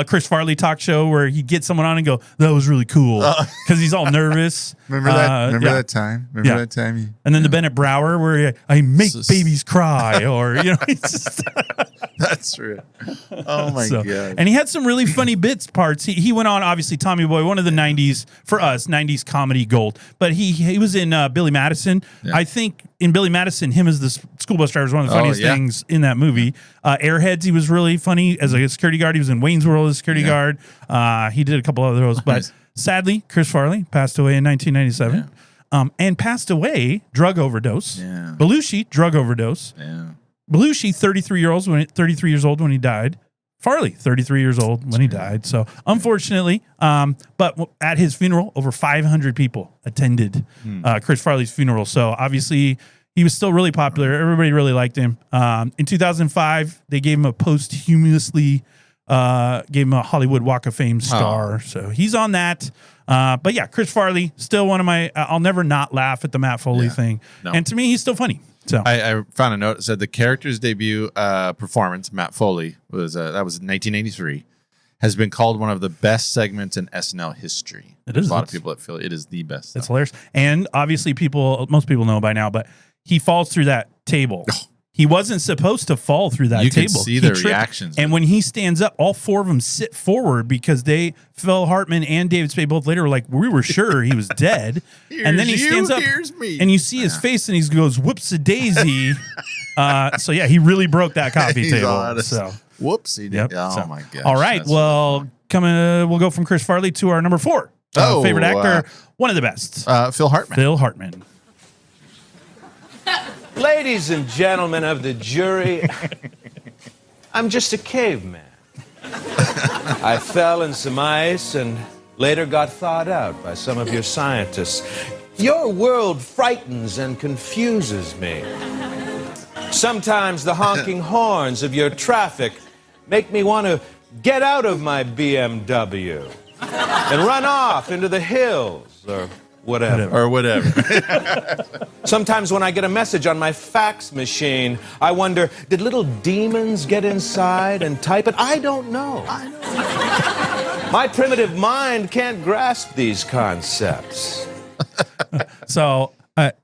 Chris Farley talk show where he gets someone on and go, that was really cool. Because he's all nervous. Remember that time? Remember that time? And then the Bennett Brower where I make babies cry or, That's true. Oh my God. And he had some really funny parts. He went on, obviously, Tommy Boy, one of the 90s, for us, 90s comedy gold. But he was in Billy Madison. Yeah. I think in Billy Madison, him as the school bus driver is one of the funniest things in that movie. Airheads, he was really funny as a security guard. He was in Wayne's World as a security guard. He did a couple of those. But sadly, Chris Farley passed away in 1997. Yeah. And passed away, drug overdose. Yeah. Belushi, drug overdose. Yeah. Belushi, 33 years old when he died. Farley, 33 years old when he died. So, unfortunately, but at his funeral, over 500 people attended Chris Farley's funeral. So, obviously, he was still really popular. Everybody really liked him. In 2005, they gave him a posthumously, gave him a Hollywood Walk of Fame star. So, he's on that. But yeah, Chris Farley, still one of my, I'll never not laugh at the Matt Foley thing. No. And to me, he's still funny. So I found a note that said the character's debut performance, Matt Foley, was that was 1983. has been called one of the best segments in SNL history. It There's is. a lot of people that feel it is the best. It's hilarious. And obviously most people know by now, but he falls through that table. He wasn't supposed to fall through that table. You can see the reactions. And when he stands up, all four of them sit forward because Phil Hartman and David Spade both later were like, we were sure he was dead. And then he stands up and you see his face and he goes, whoops-a-daisy. So yeah, he really broke that coffee table. So whoopsie. Yep. Oh my gosh. All right. Well, we'll go from Chris Farley to our number 4. Favorite actor, one of the best. Phil Hartman. Phil Hartman. Ladies and gentlemen of the jury, I'm just a caveman. I fell in some ice and later got thawed out by some of your scientists. Your world frightens and confuses me. Sometimes the honking horns of your traffic make me want to get out of my BMW and run off into the hills or whatever. Sometimes when I get a message on my fax machine, I wonder, did little demons get inside and type it? I don't know. My primitive mind can't grasp these concepts. So,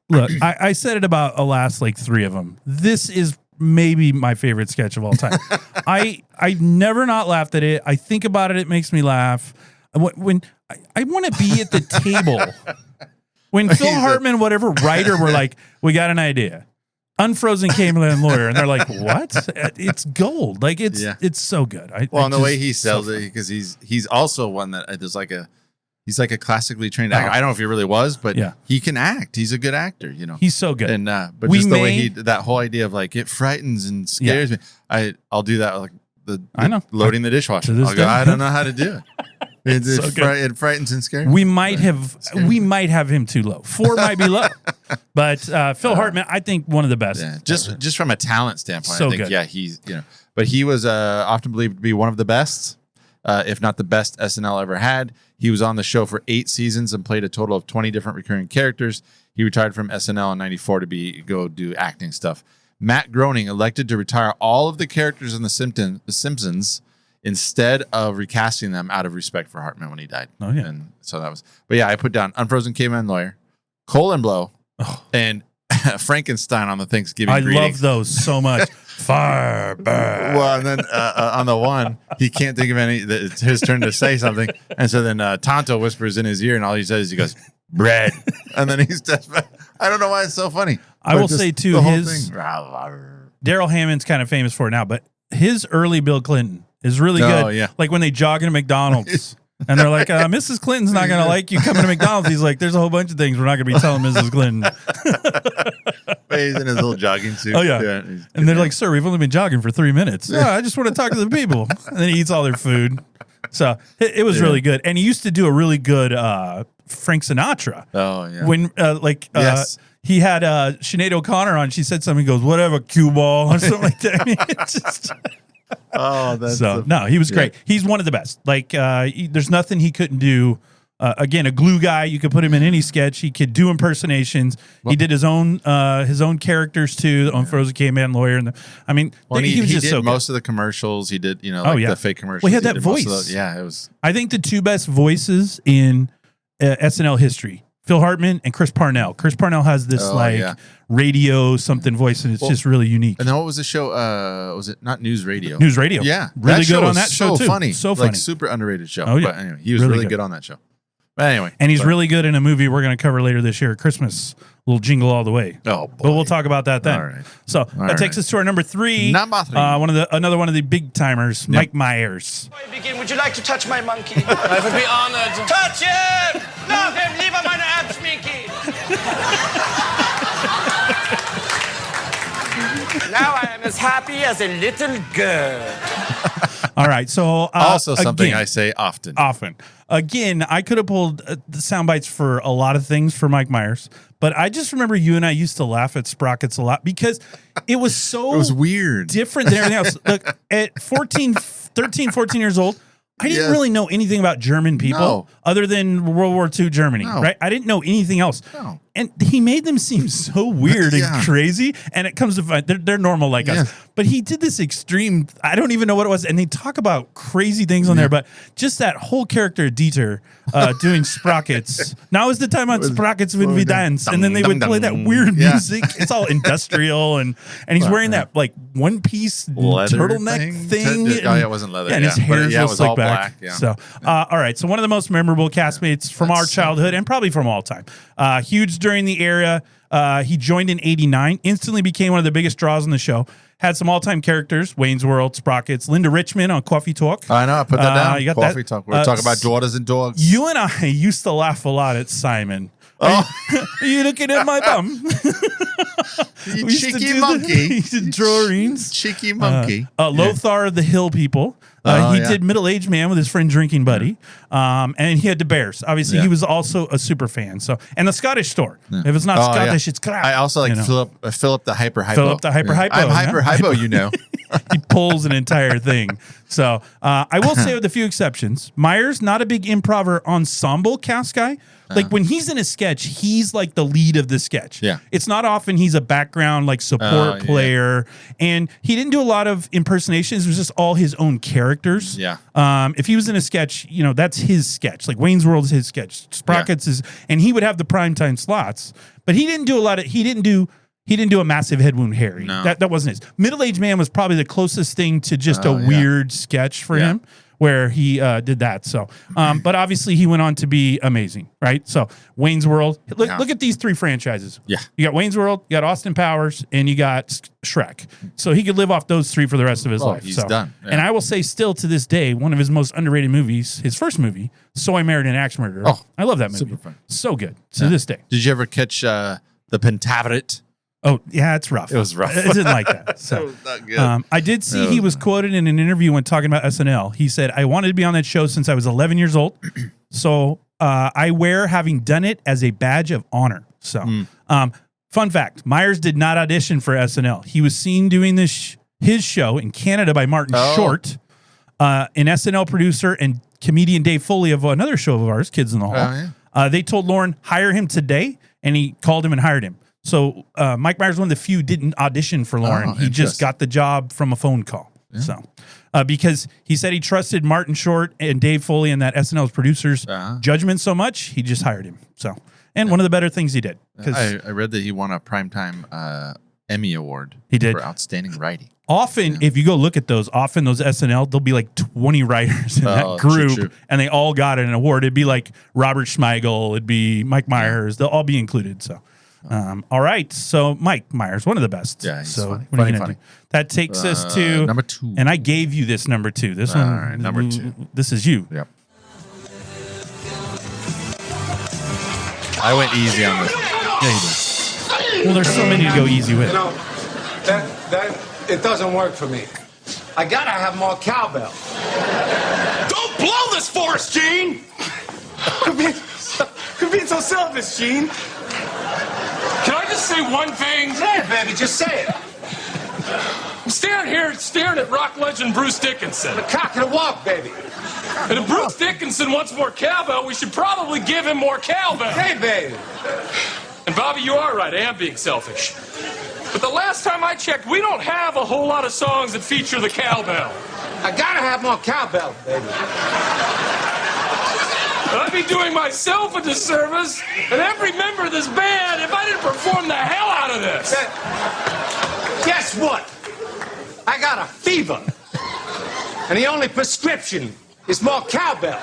look, I said it about the last 3 of them. This is maybe my favorite sketch of all time. I've never not laughed at it. I think about it, it makes me laugh. When I want to be at the table. When Phil Hartman, whatever writer, were like, we got an idea. Unfrozen Caveman Lawyer. And they're like, what? It's gold. It's so good. And the way he sells it, because he's also one that is he's like a classically trained actor. I don't know if he really was, but he can act. He's a good actor, He's so good. And but just the way that whole idea of it frightens and scares me. I'll do that I know. Loading the dishwasher. I'll go, I don't know how to do it. It frightens and scares. We might have him too low. 4 might be low, but Phil Hartman, I think one of the best. Yeah, just from a talent standpoint, so I think good. Yeah, he's but he was often believed to be one of the best, if not the best SNL ever had. He was on the show for 8 seasons and played a total of 20 different recurring characters. He retired from SNL in '94 to go do acting stuff. Matt Groening elected to retire all of the characters in The Simpsons instead of recasting them out of respect for Hartman when he died. Oh, yeah. And so that was, but yeah, I put down Unfrozen Caveman Lawyer, Colon Blow, and Frankenstein on the Thanksgiving I greetings. love those so much. Firebird. Well, and then on the one, he can't think of any, it's his turn to say something. And so then Tonto whispers in his ear and all he says is he goes, bread. And then he's just, I don't know why it's so funny. I will say too, Daryl Hammond's kind of famous for it now, but his early Bill Clinton is really good. Oh, yeah. Like when they jog into McDonald's and they're like, Mrs. Clinton's not going to like you coming to McDonald's. He's like, there's a whole bunch of things we're not going to be telling Mrs. Clinton. He's in his little jogging suit. Oh, yeah. And they're like, sir, we've only been jogging for 3 minutes. Yeah, I just want to talk to the people. And then he eats all their food. So it was really good. And he used to do a really good Frank Sinatra. Oh, yeah. When yes. He had Sinead O'Connor on. She said something. He goes, whatever, cue ball or something like that. I mean, it's just... that's no, he was great. He's one of the best. There's nothing he couldn't do. Again, a glue guy. You could put him in any sketch. He could do impersonations. He did his own characters too. On Frozen Caveman Lawyer, and he was just did so good. Most of the commercials. He did, the fake commercials. Well, he had that did most voice. of those. Yeah, it was. I think the 2 best voices in SNL history. Phil Hartman and Chris Parnell. Chris Parnell has this radio something voice, and it's just really unique. And then what was the show? Was it not News Radio? News Radio. Yeah, really good on that show show too. Funny, So funny, super underrated show. Oh yeah, but anyway, he was really good on that show. But anyway, and he's really good in a movie we're going to cover later this year, Christmas. Little Jingle All the Way. Oh, boy. But we'll talk about that then. All right. So that takes us to our number 3. Number 3. Another one of the big timers, Mike Myers. Before I begin, would you like to touch my monkey? I would be honored. Touch him! Love him! Leave him meine Abschminky! Now I am as happy as a little girl. All right, so also something I say often. Again, I could have pulled the sound bites for a lot of things for Mike Myers, but I just remember you and I used to laugh at Sprockets a lot because it was so it was weird, different than everything else. Look, at 13, 14 years old, I didn't really know anything about German people other than World War II Germany, right? I didn't know anything else. and he made them seem so weird and crazy. And it comes to find they're normal like us. But he did this extreme, I don't even know what it was. And they talk about crazy things on there, but just that whole character, Dieter, doing sprockets. Now is the time on sprockets when we dance. And then they would play that weird music. It's all industrial. And he's wearing that like one piece turtleneck thing. It wasn't leather. And his hair was all black. So, all right. So one of the most memorable castmates from our childhood and probably from all time. Huge during the era. He joined in 89, instantly became one of the biggest draws on the show. Had some all-time characters, Wayne's World, Sprockets, Linda Richmond on Coffee Talk. I know, I put that down. You got Coffee Talk. We're talking about daughters and dogs. You and I used to laugh a lot at Simon. Are you looking at my bum? You cheeky monkey. Drawings. Cheeky monkey. Lothar of the Hill People. He did Middle-Aged Man with his friend Drinking Buddy. And he had the Bears. Obviously, he was also a super fan. So, and the Scottish Store. If it's not Scottish, it's crap. I also like Philip the Hyper Hypo. Philip the Hyper Hypo. I'm Hyper Hypo, you know. He pulls an entire thing. So I will say with a few exceptions, Myers, not a big improv or ensemble cast guy. Like when he's in a sketch, he's like the lead of the sketch. Yeah. It's not often he's a background like support player. And he didn't do a lot of impersonations. It was just all his own characters. Yeah. If he was in a sketch, you know, that's his sketch. Like Wayne's World is his sketch. Sprockets is, and he would have the primetime slots. But he didn't do a lot of, he didn't do a massive head wound Harry. No. That wasn't his. Middle-Aged Man was probably the closest thing to just a weird sketch for him where he did that. So, but obviously he went on to be amazing, right? So Wayne's World, look at these three franchises. Yeah. You got Wayne's World, you got Austin Powers, and you got Shrek. So he could live off those three for the rest of his life. He's so, done. Yeah. And I will say still to this day, one of his most underrated movies, his first movie, So I Married an Axe Murderer. Oh, I love that movie. super fun. So good to this day. Did you ever catch the Pentaveret? Oh, yeah, it's rough. It was rough. I didn't like that. So, It was not good. I did see he was quoted in an interview when talking about SNL. He said, I wanted to be on that show since I was 11 years old. So I wear having done it as a badge of honor. So, fun fact, Myers did not audition for SNL. He was seen doing his show in Canada by Martin Short, an SNL producer and comedian Dave Foley of another show of ours, Kids in the Hall. They told Lauren, hire him today, and he called him and hired him. So Mike Myers, one of the few, didn't audition for Lauren. He just got the job from a phone call. Yeah. So because he said he trusted Martin Short and Dave Foley and that SNL's producers' judgment so much, he just hired him. So, and one of the better things he did. I read that he won a Primetime Emmy Award. He did. For outstanding writing. Often, if you go look at those, those SNL, there'll be like 20 writers in that group, true. and they all got an award. It'd be like Robert Schmeigel, it'd be Mike Myers. They'll all be included. So, all right. So Mike Myers, one of the best. Yeah, he's so funny. What are you gonna do? That takes us to number 2. And I gave you this number 2. This one, all right, number 2. This is you. Yep. I went easy on this. Yeah, you did. Well, there's so many to go easy with. You know, that it doesn't work for me. I gotta have more cowbell. Don't blow this for us, Gene! You're being so selfish, Gene. Can I just say one thing? Say it, baby, just say it. I'm staring at rock legend Bruce Dickinson. The cock and a walk, baby. And if Bruce Dickinson wants more cowbell, we should probably give him more cowbell. Hey, baby. And Bobby, you are right. I am being selfish. But the last time I checked, we don't have a whole lot of songs that feature the cowbell. I gotta have more cowbell, baby. I'd be doing myself a disservice and every member of this band if I didn't perform the hell out of this. Guess what? I got a fever. And the only prescription is more cowbell.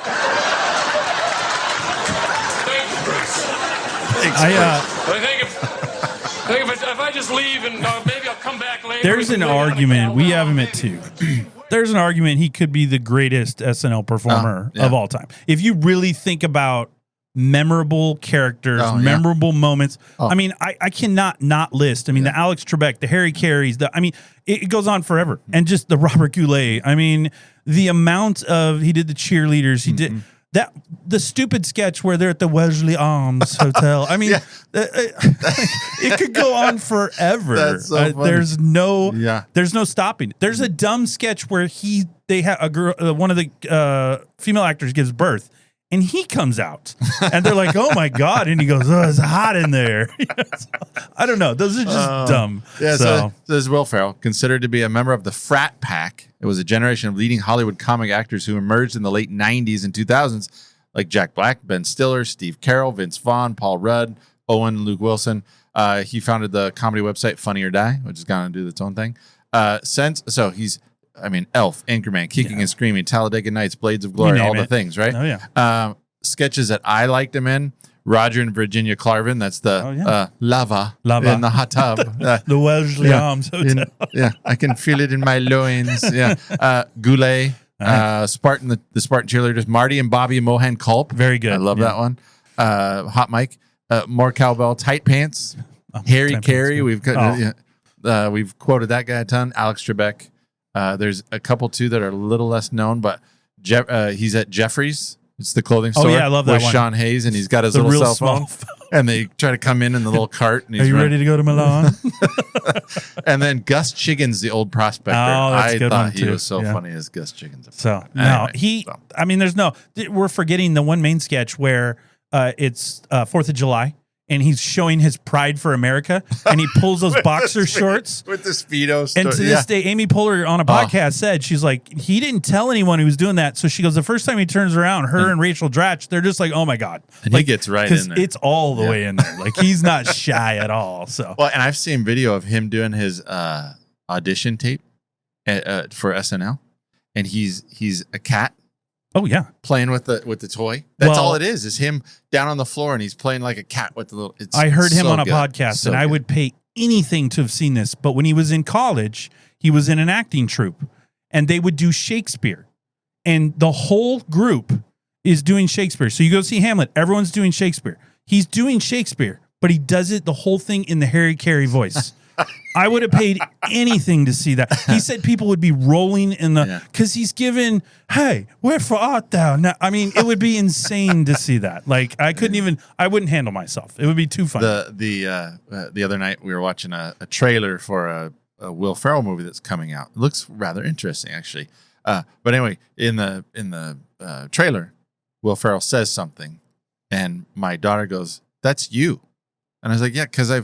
Thank you, Bruce. I think if I just leave and maybe I'll come back later. There's an argument. We have him at 2. There's an argument he could be the greatest SNL performer of all time. If you really think about memorable characters, memorable moments. I mean, I cannot not list. I mean, the Alex Trebek, the Harry Careys, it goes on forever. And just the Robert Goulet. I mean, the amount of, he did the cheerleaders, he did the stupid sketch where they're at the Wesley Arms Hotel. I mean, it could go on forever. That's so funny. There's no stopping. There's a dumb sketch where they have a girl, one of the female actors gives birth, and he comes out, and they're like, "Oh my god!" And he goes, "Oh, it's hot in there." I don't know. Those are just dumb. Yeah. So this is Will Ferrell, considered to be a member of the frat pack. It was a generation of leading Hollywood comic actors who emerged in the late 90s and 2000s, like Jack Black, Ben Stiller, Steve Carell, Vince Vaughn, Paul Rudd, Owen, Luke Wilson. He founded the comedy website Funny or Die, which is going to do its own thing. He's Elf, Anchorman, Kicking and Screaming, Talladega Nights, Blades of Glory, all the things, right? Oh, yeah. Sketches that I liked him in, Roger and Virginia Clarvin, that's the lava in the hot tub. The Wellesley Arms Hotel. I can feel it in my loins. Goulet, Spartan, the Spartan cheerleaders, Marty and Bobby Mohan Culp. Very good. I love that one. Hot Mike, more cowbell, Tight Pants, Harry Carey. We've quoted that guy a ton. Alex Trebek. There's a couple too that are a little less known, but he's at Jeffrey's. It's the clothing store. Oh yeah, I love that with one. Sean Hayes, and he's got his little cell phone, and they try to come in the little cart. And he's Are you ready to go to Milan? And then Gus Chiggins, the old prospector. That's a good one, he too. was so funny as Gus Chiggins. So Anyway, we're forgetting the one main sketch where it's 4th of July. And he's showing his pride for America, and he pulls those boxer shorts with the Speedos. And to this day, Amy Poehler on a podcast said, she's like, he didn't tell anyone he was doing that. So she goes, the first time he turns around, her and Rachel Dratch, they're just like, oh my God. And he gets right in there. It's all the way in there. Like, he's not shy at all. So, well, and I've seen video of him doing his audition tape for SNL, and he's a cat. Oh yeah, playing with the toy. That's all it is him down on the floor, and he's playing like a cat with the little. I heard him on a podcast, and I would pay anything to have seen this. But when he was in college, he was in an acting troupe, and they would do Shakespeare, and the whole group is doing Shakespeare. So you go see Hamlet, everyone's doing Shakespeare. He's doing Shakespeare, but he does it the whole thing in the Harry Carey voice. I would have paid anything to see that. He said people would be rolling in because he's given, hey, wherefore art thou? Now, I mean, it would be insane to see that. Like, I wouldn't handle myself. It would be too funny. The other night we were watching a trailer for a Will Ferrell movie that's coming out. It looks rather interesting, actually. But anyway, in the trailer, Will Ferrell says something, and my daughter goes, "That's you," and I was like, "Yeah," because I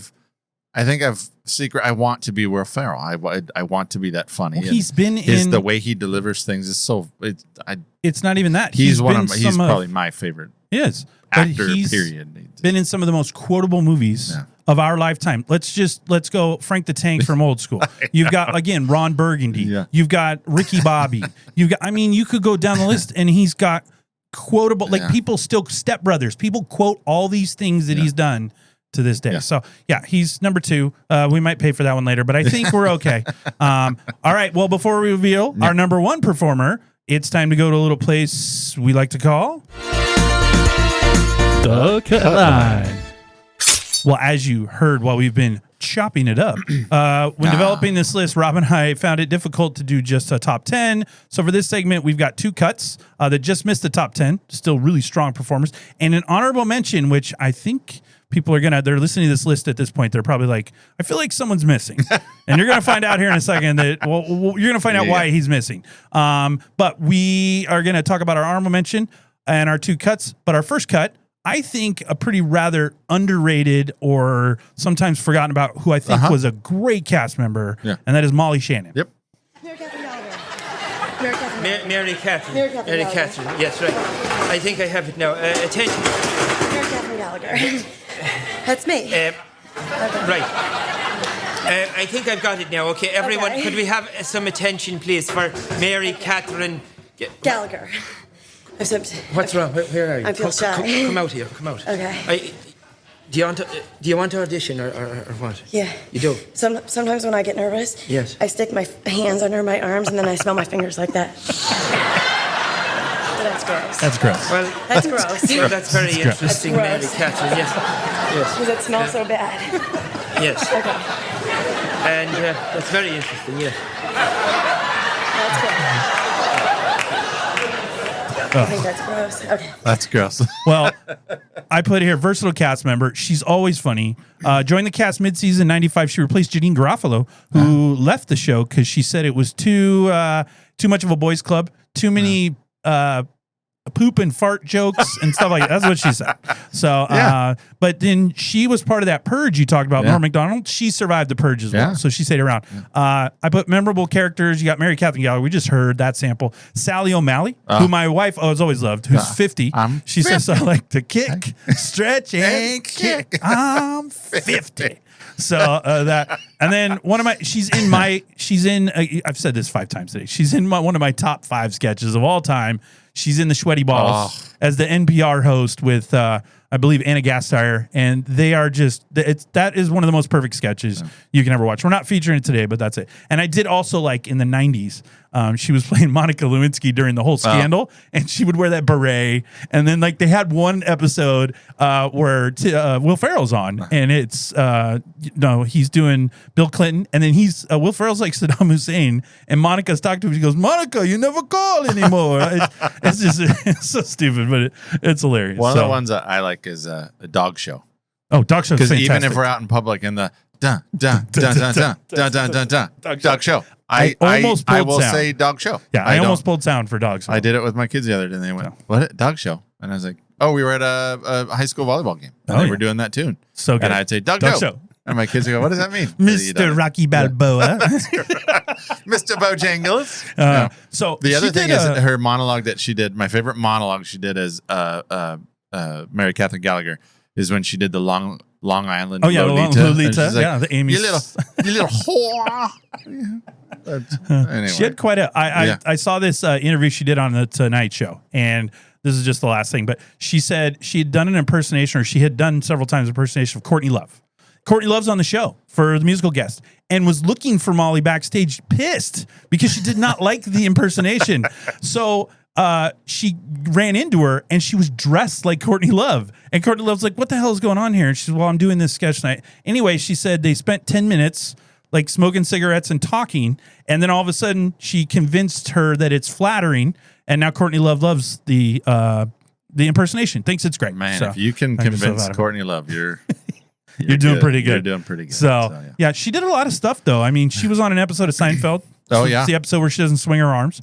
want to be Will Ferrell. I want to be that funny. Well, he's been in the way he delivers things is so. It's not even that. He's probably my favorite. He is actor. He's Period. Been in some of the most quotable movies of our lifetime. Let's go Frank the Tank from old school. You've got again Ron Burgundy. Yeah. You've got Ricky Bobby. You could go down the list, and he's got quotable. Like people still Step Brothers. People quote all these things that he's done to this day. So he's number 2. We might pay for that one later, but I think we're okay. All right. Well, before we reveal our number 1 performer, it's time to go to a little place we like to call the cut line. Well, as you heard while we've been chopping it up, when developing this list, Rob and I found it difficult to do just a top 10. So for this segment, we've got 2 cuts that just missed the top 10, still really strong performers, and an honorable mention, which I think people they're listening to this list at this point. They're probably like, I feel like someone's missing. And you're going to find out here in a second that, you're going to find out why he's missing. But we are going to talk about our honorable mention and our 2 cuts. But our first cut, I think a pretty rather underrated or sometimes forgotten about, who I think was a great cast member. Yeah. And that is Molly Shannon. Yep. Mary Catherine. Yes, right. I think I have it now. Attention. Mary Catherine Gallagher. That's me. Right. I think I've got it now. Okay, everyone, could we have some attention, please, for Mary Catherine Gallagher. What's wrong? Where are you? I feel shy. Come out here. Come out. Okay. Do you want to audition or what? Yeah. You do? Sometimes when I get nervous, yes, I stick my hands under my arms and then I smell my fingers like that. But that's gross. That's gross. Well, that's gross. Well, that's very interesting, Mary Catherine. Yes. Does it smell so bad? Yes. Okay. And that's very interesting. Yes. That's good. I think that's gross. Okay. That's gross. Well, I put here versatile cast member. She's always funny. Joined the cast mid-season 95. She replaced Janine Garofalo, who left the show because she said it was too much of a boys' club. Too many poop and fart jokes and stuff like that. That's what she said. So, but then she was part of that purge you talked about, Norm Macdonald. She survived the purge as well. So she stayed around. I put memorable characters. You got Mary Catherine Gallagher. We just heard that sample. Sally O'Malley, who my wife has always loved, who's 50. She says, I like to kick, stretch, and kick. I'm 50. So that, and then I've said this 5 times today. She's in one of my top 5 sketches of all time. She's in the Sweaty Balls as the NPR host with, I believe, Anna Gasteyer, and they are just, that is one of the most perfect sketches you can ever watch. We're not featuring it today, but that's it. And I did also like in the 90s, she was playing Monica Lewinsky during the whole scandal, and she would wear that beret. And then like they had one episode where Will Ferrell's on, and it's he's doing Bill Clinton, and then Will Ferrell's like Saddam Hussein, and Monica's talking to him. She goes, "Monica, you never call anymore." It's just it's so stupid, but it's hilarious. One of the ones that I like is a dog show. Oh, dog show! Because even if we're out in public in the dun dun dun dun dun dun dun dun dun dog show, I will say dog show. Yeah, I almost pulled sound for dog show. I did it with my kids the other day, and they went, "What dog show?" And I was like, "Oh, we were at a high school volleyball game, and they were doing that tune." So good. And I'd say dog show. And my kids would go, "What does that mean?" Mr. Rocky Balboa. Mr. Bojangles. So the other thing is her monologue that she did. My favorite monologue she did as Mary Catherine Gallagher is when she did the Long Island. Lolita. Like, the Amy. You little whore. Anyway. She had quite a. I saw this interview she did on the Tonight Show, and this is just the last thing. But she said she had done an impersonation, or she had done several times impersonation of Courtney Love. Courtney Love's on the show for the musical guest and was looking for Molly backstage, pissed because she did not like the impersonation. So she ran into her and she was dressed like Courtney Love. And Courtney Love's like, "What the hell is going on here?" And she said, "Well, I'm doing this sketch tonight." Anyway, she said they spent 10 minutes like smoking cigarettes and talking. And then all of a sudden she convinced her that it's flattering. And now Courtney Love loves the impersonation, thinks it's great. Man, so, if you can convince Courtney Love, you're doing pretty good. You're doing pretty good. So yeah, she did a lot of stuff though. I mean, she was on an episode of Seinfeld. It's the episode where she doesn't swing her arms.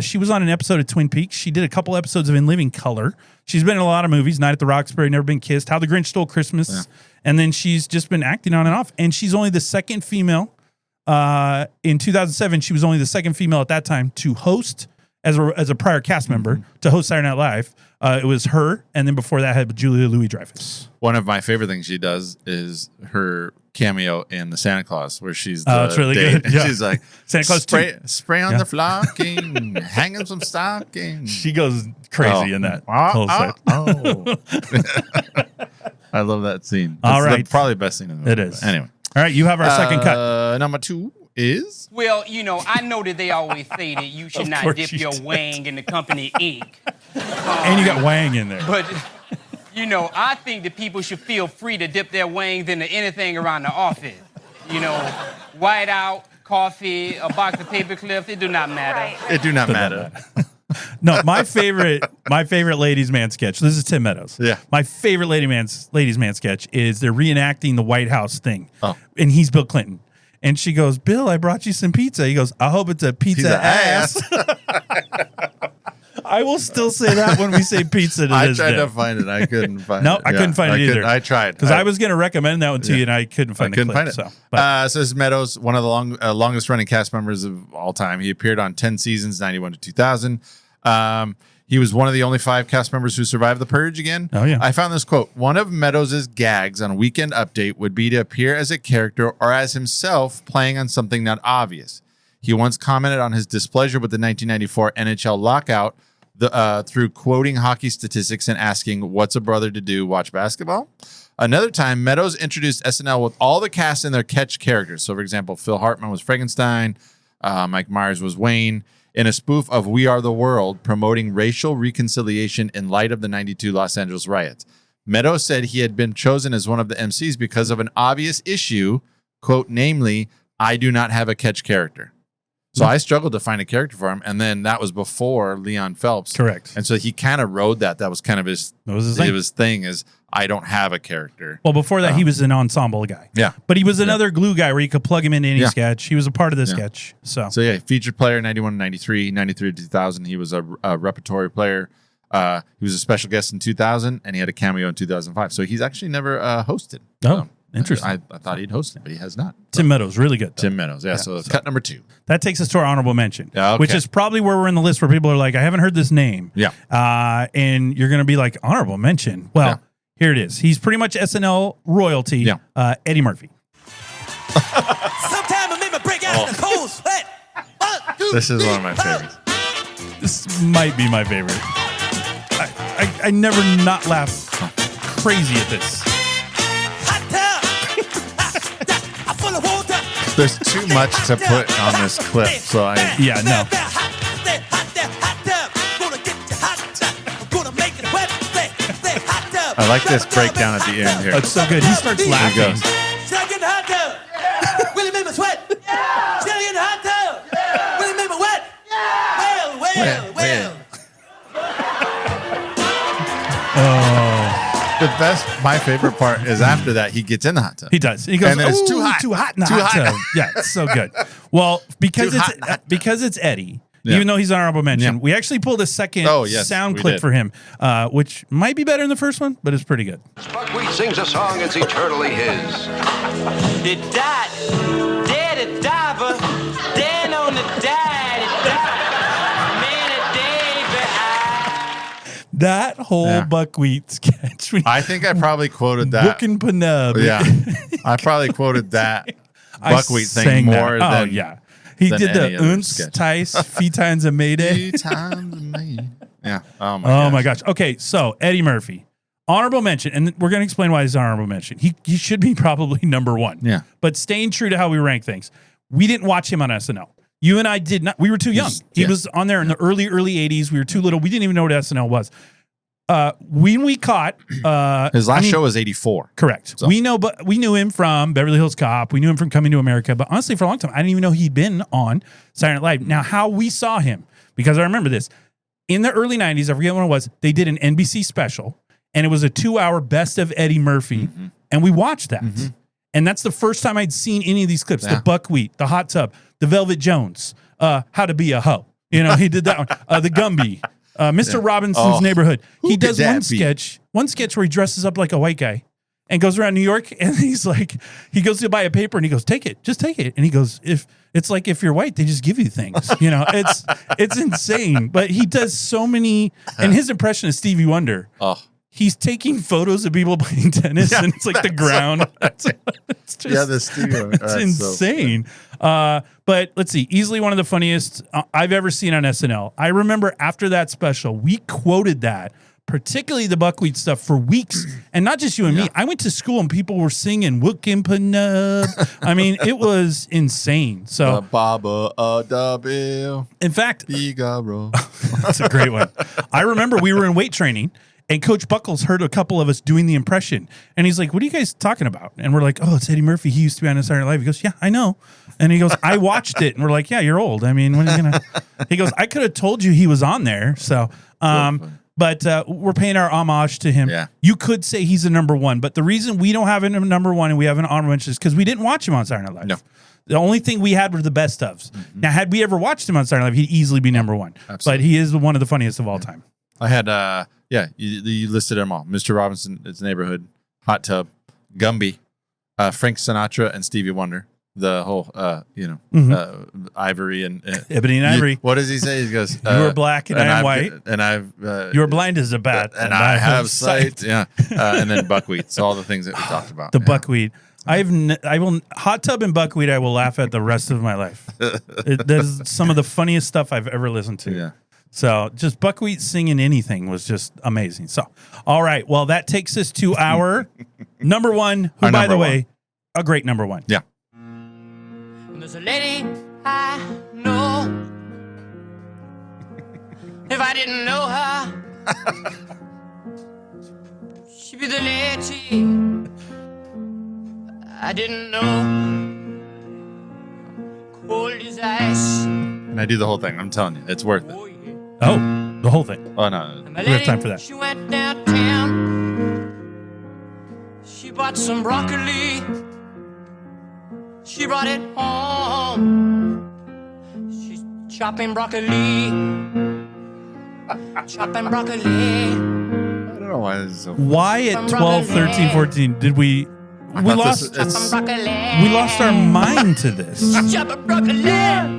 She was on an episode of Twin Peaks. She did a couple episodes of In Living Color. She's been in a lot of movies. Night at the Roxbury, Never Been Kissed, How the Grinch Stole Christmas. And then she's just been acting on and off. And she's only the second female. In 2007, she was only the second female at that time to host as a prior cast member to host Saturday Night Live. It was her, and then before that had Julia Louis-Dreyfus. One of my favorite things she does is her cameo in the Santa Claus, where she's it's really date. good. Yeah. She's like, Santa Claus spray on the flocking, hanging some stockings. She goes crazy in that whole set. I love that scene. All right, probably the best scene in the movie. It is. Anyway, all right, you have our second cut. Number 2 is. Well, I know that they always say that you should not dip your wang in the company ink. And you got Wang in there. But, I think that people should feel free to dip their wangs into anything around the office. Whiteout, coffee, a box of paper clips, it do not matter. Right. It do not matter. No, my favorite ladies' man sketch. This is Tim Meadows. Yeah. My favorite ladies' man sketch is they're reenacting the White House thing. And he's Bill Clinton. And she goes, "Bill, I brought you some pizza." He goes, "I hope it's a pizza ass." I will still say that when we say pizza to I this tried day. to find it. I couldn't find it. No, I couldn't find it either. I tried. Because I was going to recommend that one to you, and I couldn't find the clip. Find it. So this is Meadows, one of the longest running cast members of all time. He appeared on 10 seasons, 91 to 2000. He was one of the only 5 cast members who survived the purge again. Oh, yeah. I found this quote. One of Meadows' gags on Weekend Update would be to appear as a character or as himself playing on something not obvious. He once commented on his displeasure with the 1994 NHL lockout through quoting hockey statistics and asking, "What's a brother to do? Watch basketball?" Another time, Meadows introduced SNL with all the cast and their catch characters. So, for example, Phil Hartman was Frankenstein. Mike Myers was Wayne. In a spoof of We Are the World, promoting racial reconciliation in light of the 92 Los Angeles riots. Meadows said he had been chosen as one of the MCs because of an obvious issue, quote, namely, "I do not have a catch character." So I struggled to find a character for him, and then that was before Leon Phelps. Correct. And so he kind of rode that. That was kind of his thing is, I don't have a character. Well, before that, he was an ensemble guy. Yeah. But he was another glue guy where you could plug him into any sketch. He was a part of the sketch. So yeah, featured player 91 to 93, 93 to 2000. He was a repertory player. He was a special guest in 2000, and he had a cameo in 2005. So he's actually never hosted. Oh, interesting. I thought he'd hosted, but he has not. Tim Meadows, really good. Though. Tim Meadows, yeah. So cut number 2. That takes us to our honorable mention, Okay. which is probably where we're in the list where people are like, I haven't heard this name. Yeah. And you're going to be like, honorable mention. Well, here it is. He's pretty much SNL royalty. Yeah. Eddie Murphy. Sometimes I make my break out in the cold sweat. This is one of my favorites. This might be my favorite. I never not laugh crazy at this. There's too much to put on this clip, so I no. I like this breakdown at the end here. It's so good. He starts laughing. He goes. Should I get in the hot tub? Will it make me sweat? Should I get in the hot tub? Will it make me wet? Well. My favorite part is after that he gets in the hot tub. He does. He goes, and then it's too "Ooh, hot. too hot in the hot tub." Yeah, it's so good. Well, because it's Eddie. Yeah. Even though he's an honorable mention, we actually pulled a second sound clip for him, which might be better than the first one, but it's pretty good. Buckwheat sings a song that's eternally his. It died, dead it diver, dead on the died, it died. That whole buckwheat sketch. I think I probably quoted that. Bookin' Panub. Yeah. I probably quoted that buckwheat thing more that. than. Oh, yeah. He did the any other Unz, sketch. Tice, Fee Times a Mayday. Fee Times a Mayday. Yeah. Oh, my gosh. Okay, so Eddie Murphy. Honorable mention, and we're going to explain why he's an honorable mention. He should be probably number 1. Yeah. But staying true to how we rank things, we didn't watch him on SNL. You and I did not. We were too young. He was on there in the early 80s. We were too little. We didn't even know what SNL was. When we caught his last show was 84. Correct. So. We knew him from Beverly Hills Cop. We knew him from Coming to America. But honestly, for a long time, I didn't even know he'd been on Saturday Night Live. Now, how we saw him, because I remember this, in the early 90s, I forget when it was, they did an NBC special, and it was a 2-hour best of Eddie Murphy, and we watched that. And that's the first time I'd seen any of these clips. The buckwheat, the hot tub, the Velvet Jones, how to be a hoe. You know, he did that one. The Gumby. Mr. Robinson's Neighborhood. He does one sketch where he dresses up like a white guy and goes around New York, and he's like, he goes to buy a paper and he goes, take it, just take it. And he goes, if you're white, they just give you things. You know, it's insane. But he does so many, and his impression of Stevie Wonder. He's taking photos of people playing tennis, and it's like the ground. It's just, the studio. It's insane. But let's see, easily one of the funniest I've ever seen on SNL. I remember after that special, we quoted that, particularly the buckwheat stuff, for weeks. And not just you and me. I went to school and people were singing Wookin' Panub. I mean, it was insane. So in fact, that's a great one. I remember we were in weight training, and Coach Buckles heard a couple of us doing the impression. And he's like, what are you guys talking about? And we're like, oh, it's Eddie Murphy. He used to be on Saturday Night Live. He goes, yeah, I know. And he goes, I watched it. And we're like, yeah, you're old. I mean, when are you going to? He goes, I could have told you he was on there. So, but we're paying our homage to him. Yeah. You could say he's a number 1. But the reason we don't have him at number 1 and we have an honorable mention is because we didn't watch him on Saturday Night Live. No. The only thing we had were the best ofs. Now, had we ever watched him on Saturday Night Live, he'd easily be number 1. Absolutely. But he is one of the funniest of all time. I had, you listed them all. Mr. Robinson's Neighborhood, Hot Tub, Gumby, Frank Sinatra, and Stevie Wonder. The whole, Ivory and Ebony and Ivory. What does he say? He goes, "You are black and I am white, and I've you are blind as a bat, and I have sight." Yeah, and then buckwheat. So all the things that we talked about. The buckwheat. I will hot tub and buckwheat. I will laugh at the rest of my life. That is some of the funniest stuff I've ever listened to. Yeah. So just buckwheat singing anything was just amazing. So, all right. Well, that takes us to our number 1, who, by the way, a great number 1. Yeah. There's a lady I know. If I didn't know her, she'd be the lady I didn't know. Cold as ice. And I do the whole thing. I'm telling you, it's worth it. Oh, the whole thing. Oh, no. We have time for that. She went downtown. She bought some broccoli. She brought it home. She's chopping broccoli Chopping broccoli. I don't know why this is so. Why at 12, 13, 14 did we lost our mind to this?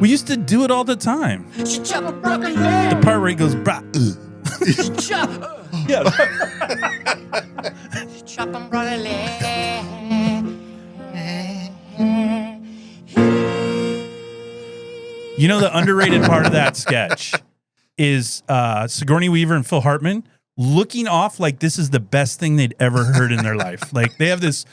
We used to do it all the time. The part where he goes, brah. Yeah. Chopping broccoli. You know, the underrated part of that sketch is Sigourney Weaver and Phil Hartman looking off like this is the best thing they'd ever heard in their life. Like they have this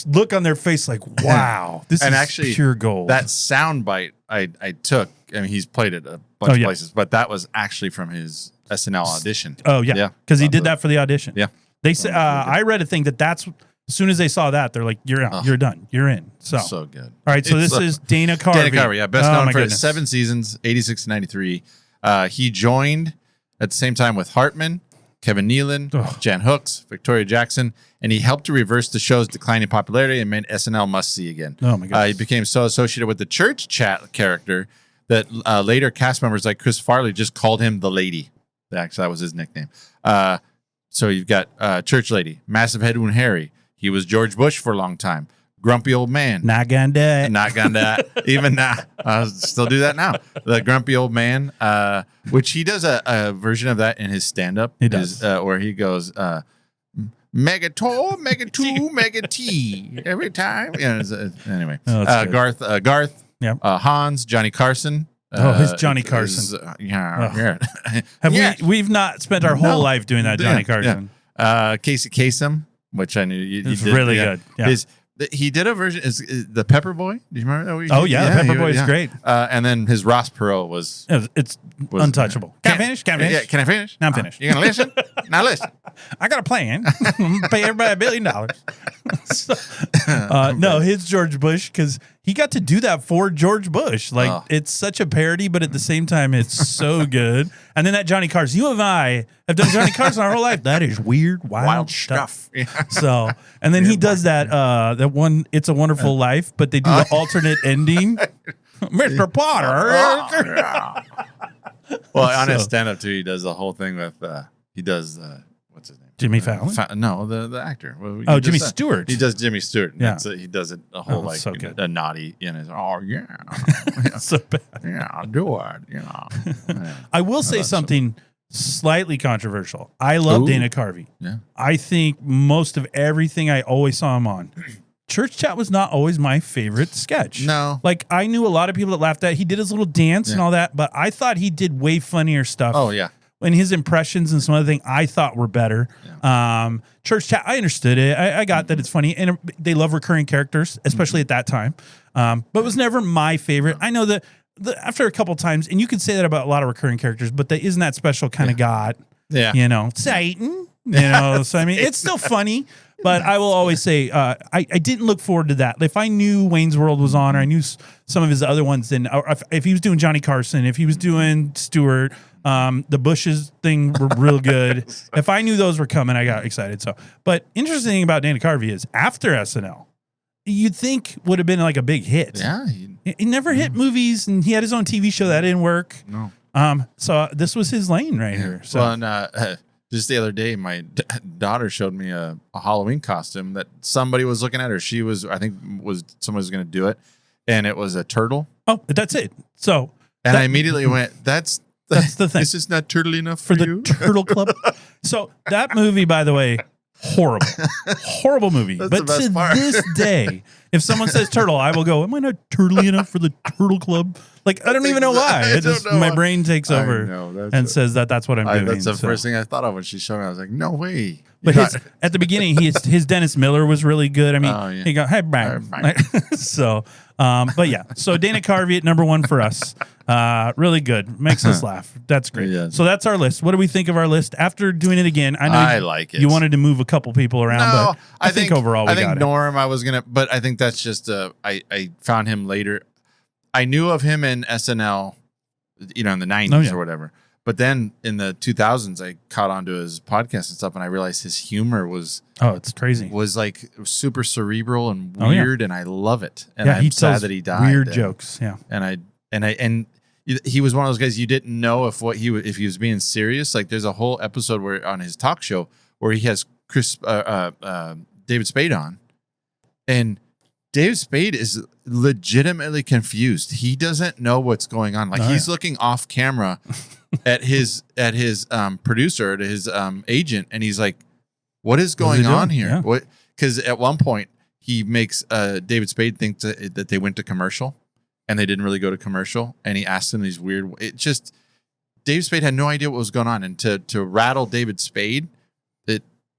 look on their face like, wow, this is actually pure gold. That sound bite I took, I mean, he's played it a bunch of places, but that was actually from his SNL audition. Oh, yeah. Because he did that for the audition. Yeah. They say, I read a thing that's as soon as they saw that, they're like, you're out, you're done, you're in. So good. All right, so this is Dana Carvey. Dana Carvey, yeah, best known for 7 seasons, 86 to 93. He joined at the same time with Hartman, Kevin Nealon, Jan Hooks, Victoria Jackson, and he helped to reverse the show's declining popularity and made SNL must-see again. Oh, my goodness. He became so associated with the church chat character that later cast members like Chris Farley just called him the Lady. Actually, that was his nickname. So you've got Church Lady, Massive Head Wound Harry. He was George Bush for a long time. Grumpy Old Man. Not gonna do it. Not gonna do that. Even now. Still do that now. The Grumpy Old Man, which he does a version of that in his stand-up. He does. Where he goes, Mega Tall, Mega 2, Mega T. Every time. Yeah, anyway. Garth. Yeah. Hans, Johnny Carson. His Johnny Carson. We've not spent our whole life doing that, Johnny Carson. Yeah. Casey Kasem, which I knew you did. Really good. Yeah. He did a version, is the Pepper Boy. Do you remember that? The Pepper Boy is great. And then his Ross Perot was untouchable. Can I finish? Can I finish? Yeah, can I finish? Now I'm finished. You gonna listen? Now listen. I got a plan. I'm gonna pay everybody $1 billion. No, his George Bush, because he got to do that for George Bush. Like it's such a parody, but at the same time, it's so good. And then that Johnny Carson. You and I have done Johnny Carson our whole life. That is weird, wild stuff. Yeah. So, and then he does that one. It's a Wonderful Life, but they do the alternate ending. Mr. Potter. Well, on his stand-up too, he does the whole thing with. He does. What's his name? Jimmy Fallon? No, the actor. Jimmy Stewart. He does Jimmy Stewart. Yeah. He does it a whole so good. a naughty in his. Oh yeah. So bad. Yeah, do it. Yeah. I will say something slightly controversial. I love Dana Carvey. Yeah. I think most of everything I always saw him on. Church Chat was not always my favorite sketch. No. Like, I knew a lot of people that laughed at it. He did his little dance and all that, but I thought he did way funnier stuff. Oh, yeah. And his impressions and some other thing I thought were better. Yeah. Church Chat, I understood it. I got that it's funny. And they love recurring characters, especially at that time. But it was never my favorite. I know that after a couple times, and you could say that about a lot of recurring characters, but isn't that special kind of God? Yeah. You know, Satan. You know, so I mean, it's still funny. But I will always say I didn't look forward to that. If I knew Wayne's World was on, or I knew some of his other ones, then if he was doing Johnny Carson, if he was doing Stewart, the Bushes thing were real good. If I knew those were coming, I got excited. So, but interesting thing about Dana Carvey is after SNL, you'd think would have been like a big hit. Yeah, he never hit movies, and he had his own TV show that didn't work. No. So this was his lane right here. So. Well, and, just the other day, my daughter showed me a Halloween costume that somebody was looking at, or she was, I think, somebody was going to do it, and it was a turtle. Oh, that's it. So, and I immediately went, "That's the thing. This is not turtle enough for the you?" Turtle Club. So that movie, by the way, horrible movie. That's but the best to part. this day, if someone says turtle, I will go, "Am I not turtly enough for the Turtle Club?" Like, I don't even know why. It just my brain takes over and says that's what I'm doing. That's the first thing I thought of when she showed me. I was like, "No way!" But at the beginning, his Dennis Miller was really good. I mean, he go, "Hey, Brian." So, but yeah. So Dana Carvey at number 1 for us. Really good. Makes us laugh. That's great. Yeah. So that's our list. What do we think of our list after doing it again? I know I like it. You wanted to move a couple people around, but I think overall we got it. Norm, I was gonna, but I think that's just I found him later. I knew of him in SNL, in the 90s or whatever. But then in the 2000s, I caught onto his podcast and stuff, and I realized his humor was it's crazy. Was like super cerebral and weird, and I love it. And he I'm sad tells that he died. Weird jokes, yeah. And he was one of those guys you didn't know if he was being serious. Like there's a whole episode where on his talk show where he has David Spade on, and David Spade is legitimately confused. He doesn't know what's going on. Like he's looking off camera at his producer, at his agent, and he's like, "What is going on here?" Yeah. What? Because at one point he makes David Spade think that they went to commercial, and they didn't really go to commercial. And he asked him these weird. It just David Spade had no idea what was going on, and to rattle David Spade,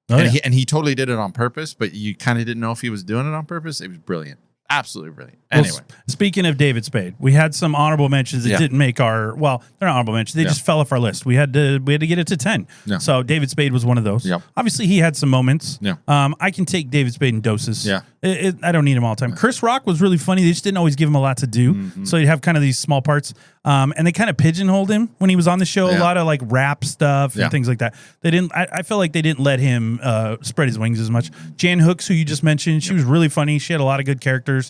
he totally did it on purpose. But you kind of didn't know if he was doing it on purpose. It was brilliant. Absolutely brilliant. Anyway, well, speaking of David Spade, we had some honorable mentions that didn't make our. Well, they're not honorable mentions; they just fell off our list. We had to get it to 10. Yeah. So David Spade was one of those. Yep. Obviously, he had some moments. Yeah. I can take David Spade in doses. Yeah. I don't need him all the time. Chris Rock was really funny. They just didn't always give him a lot to do, so he'd have kind of these small parts. And they kind of pigeonholed him when he was on the show. A lot of like rap stuff and things like that. They didn't. I felt like they didn't let him spread his wings as much. Jan Hooks, who you just mentioned, she was really funny. She had a lot of good characters.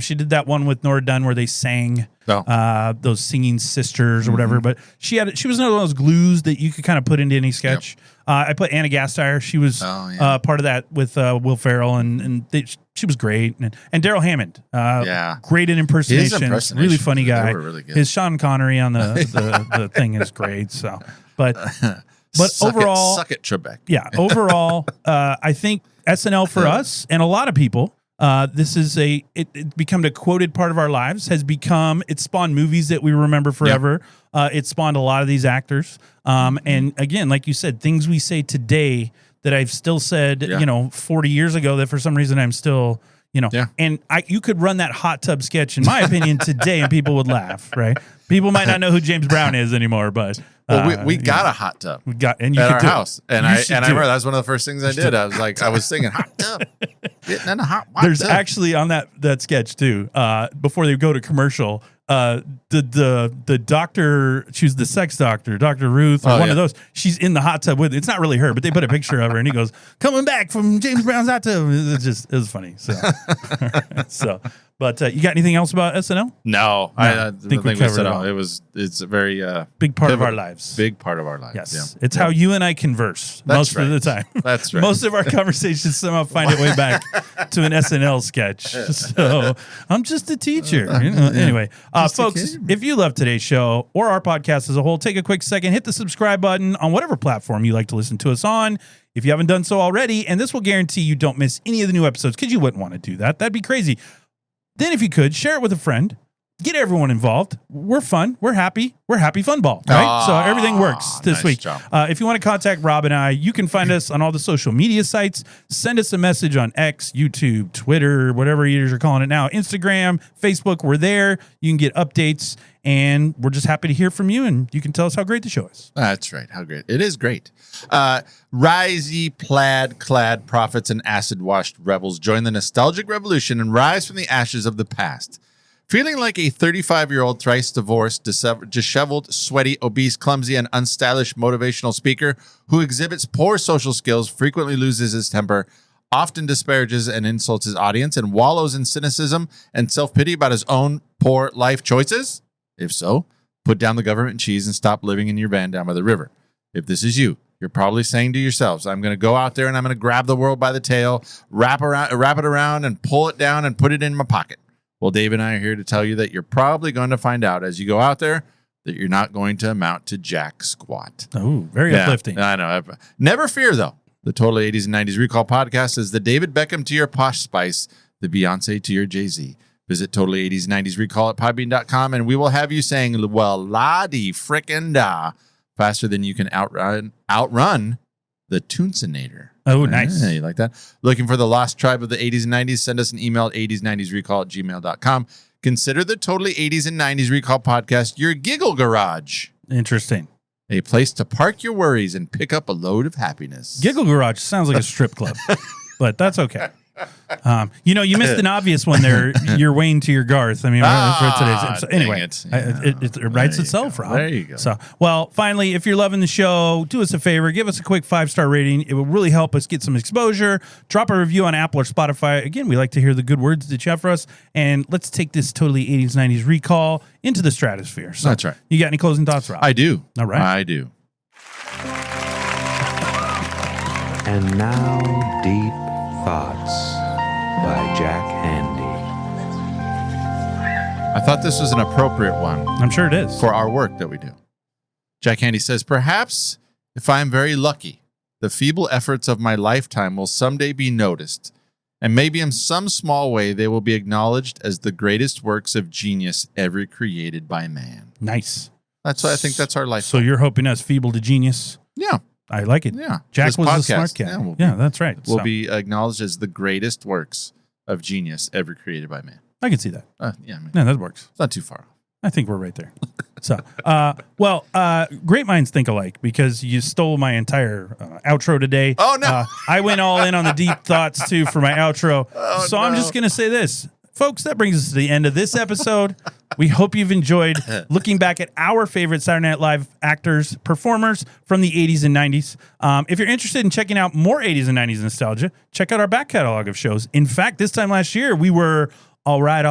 She did that one with Nora Dunn where they sang those singing sisters or whatever. But she was one of those glues that you could kind of put into any sketch. I put Anna Gasteyer. She was part of that with Will Ferrell, and she was great. And Daryl Hammond, great in impersonations, really funny guy. Really good. His Sean Connery on the thing is great. So, but overall, suck it, Trebek. Yeah, overall, I think SNL for us and a lot of people. This is it become a quoted part of our lives, it spawned movies that we remember forever. It spawned a lot of these actors. And again, like you said, things we say today that I've still said, 40 years ago that for some reason I'm still, and you could run that hot tub sketch in my opinion today and people would laugh, right? People might not know who James Brown is anymore, but we got a hot tub. We got at our house, and I remember that was one of the first things I did. I was like, I was singing hot tub, getting in a hot There's tub. actually on that sketch too. Before they go to commercial, the doctor, she was the sex doctor, Dr. Ruth, or one of those. She's in the hot tub with. It's not really her, but they put a picture of her, and he goes, "Coming back from James Brown's hot tub." It was funny. So. But you got anything else about SNL? No, I think we covered said it all. It's a very big part of our lives. Big part of our lives. Yes, it's how you and I converse most of the time. That's right. Most of our conversations somehow find their way back to an SNL sketch. So I'm just a teacher. Anyway, folks, if you love today's show or our podcast as a whole, take a quick second, hit the subscribe button on whatever platform you like to listen to us on. If you haven't done so already, and this will guarantee you don't miss any of the new episodes, because you wouldn't want to do that. That'd be crazy. Then if you could, share it with a friend. Get everyone involved. We're fun. We're happy. We're happy fun ball, right? So everything works this week. If you want to contact Rob and I, you can find us on all the social media sites. Send us a message on X, YouTube, Twitter, whatever you're calling it now, Instagram, Facebook. We're there. You can get updates, and we're just happy to hear from you, and you can tell us how great the show is. That's right. How great. It is great. Risey, plaid-clad prophets and acid-washed rebels join the nostalgic revolution and rise from the ashes of the past. Feeling like a 35-year-old, thrice-divorced, disheveled, sweaty, obese, clumsy, and unstylish motivational speaker who exhibits poor social skills, frequently loses his temper, often disparages and insults his audience, and wallows in cynicism and self-pity about his own poor life choices? If so, put down the government cheese and stop living in your van down by the river. If this is you, you're probably saying to yourselves, I'm going to go out there and I'm going to grab the world by the tail, wrap it around and pull it down and put it in my pocket. Well, Dave and I are here to tell you that you're probably going to find out as you go out there that you're not going to amount to jack squat. Oh, very uplifting. I know. Never fear, though. The Total 80s and 90s Recall podcast is the David Beckham to your Posh Spice, the Beyonce to your Jay-Z. Visit Totally 80s 90s Recall at podbean.com, and we will have you saying, well, la-di frickin' da, faster than you can outrun the Toonsinator. Oh, nice. You like that? Looking for the lost tribe of the 80s and 90s? Send us an email at 80s90srecall@gmail.com. Consider the Totally 80s and 90s Recall podcast your giggle garage. Interesting. A place to park your worries and pick up a load of happiness. Giggle Garage sounds like a strip club, but that's okay. You missed an obvious one there. You're Wayne to your Garth. I mean, for today's episode. Anyway, it writes itself, Rob. There you go. So, well, finally, if you're loving the show, do us a favor. Give us a quick 5-star rating. It will really help us get some exposure. Drop a review on Apple or Spotify. Again, we like to hear the good words that you have for us. And let's take this totally 80s, 90s recall into the stratosphere. So, that's right. You got any closing thoughts, Rob? I do. All right. I do. And now, Deep Thoughts by Jack Handy. I thought this was an appropriate one. I'm sure it is. For our work that we do. Jack Handy says, perhaps if I am very lucky, the feeble efforts of my lifetime will someday be noticed, and maybe in some small way they will be acknowledged as the greatest works of genius ever created by man. Nice. That's what I think that's our life. So you're hoping us feeble to genius? Yeah. I like it. Yeah. Jack This was podcast, a smart cat. yeah, That's right. Will So, be acknowledged as the greatest works of genius ever created by man. I can see that. Yeah, Yeah, that works. It's not too far off. I think we're right there. So, great minds think alike because you stole my entire outro today. Oh, no. I went all in on the deep thoughts too for my outro. So I'm no. just going to say this. Folks, that brings us to the end of this episode. We hope you've enjoyed looking back at our favorite Saturday Night Live actors, performers from the 80s and 90s. If you're interested in checking out more 80s and 90s nostalgia, check out our back catalog of shows. In fact, this time last year, we were all right,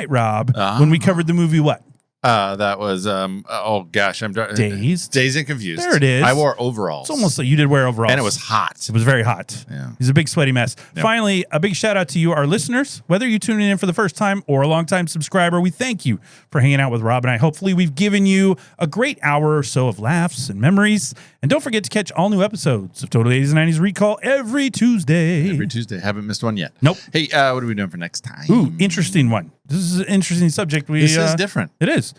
Rob, when we covered the movie what? That was I'm Dazed and Confused. There it is. I wore overalls. It's almost like you did wear overalls. And it was hot. It was very hot. Yeah. He's a big sweaty mess. Yep. Finally, a big shout out to you, our listeners. Whether you're tuning in for the first time or a longtime subscriber, we thank you for hanging out with Rob and I. Hopefully, we've given you a great hour or so of laughs and memories. And don't forget to catch all new episodes of Total 80s and 90s Recall every Tuesday. Every Tuesday. Haven't missed one yet. Nope. Hey, what are we doing for next time? Ooh, interesting one. This is an interesting subject. This is different. It is.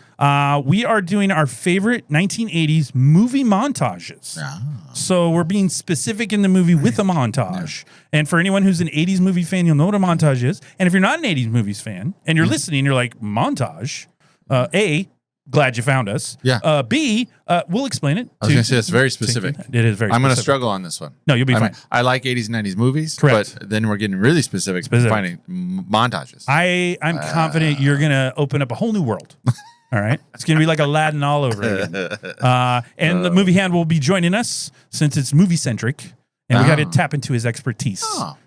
We are doing our favorite 1980s movie montages. So we're being specific in the movie with a montage. And for anyone who's an 80s movie fan, you'll know what a montage is. And if you're not an 80s movies fan and you're listening, you're like, montage? A, glad you found us. Yeah. B, we'll explain it. I was going to say it's very specific. It is very I'm going to specific. struggle on this one. No, you'll be fine. I like 80s and 90s movies, Correct. but then we're getting really specific. Finding montages. I'm confident you're going to open up a whole new world. All right. It's going to be like Aladdin all over again. And the movie hand will be joining us since it's movie centric. And we got to tap into his expertise.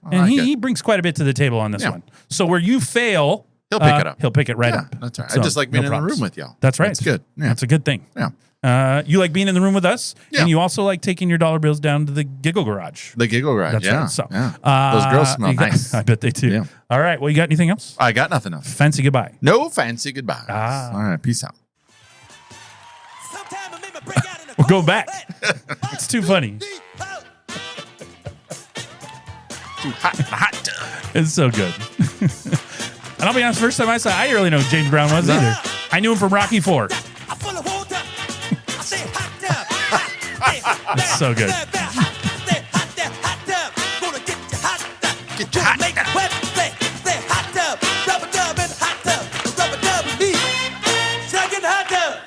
And he brings quite a bit to the table on this one. So where you fail, he'll pick it up. He'll pick it right up. That's right. So, I just like being no in the props. room with y'all. That's right. That's good. Yeah. That's a good thing. Yeah. You like being in the room with us, and you also like taking your dollar bills down to the Giggle Garage. The Giggle Garage, That's yeah. right. So, yeah. Those girls smell nice. I bet they do. Yeah. All right. Well, you got anything else? I got nothing else. Fancy goodbye. No fancy goodbyes. All right. Peace out. We'll go back. It's too funny. Too hot. It's so good. And I'll be honest, first time I saw it, I didn't really know who James Brown was either. I knew him from Rocky IV. It's so good. Get your hot. Make it wet. Stay hot tub. Rubber dub and hot tub. Rubber dub with me. Second hot tub.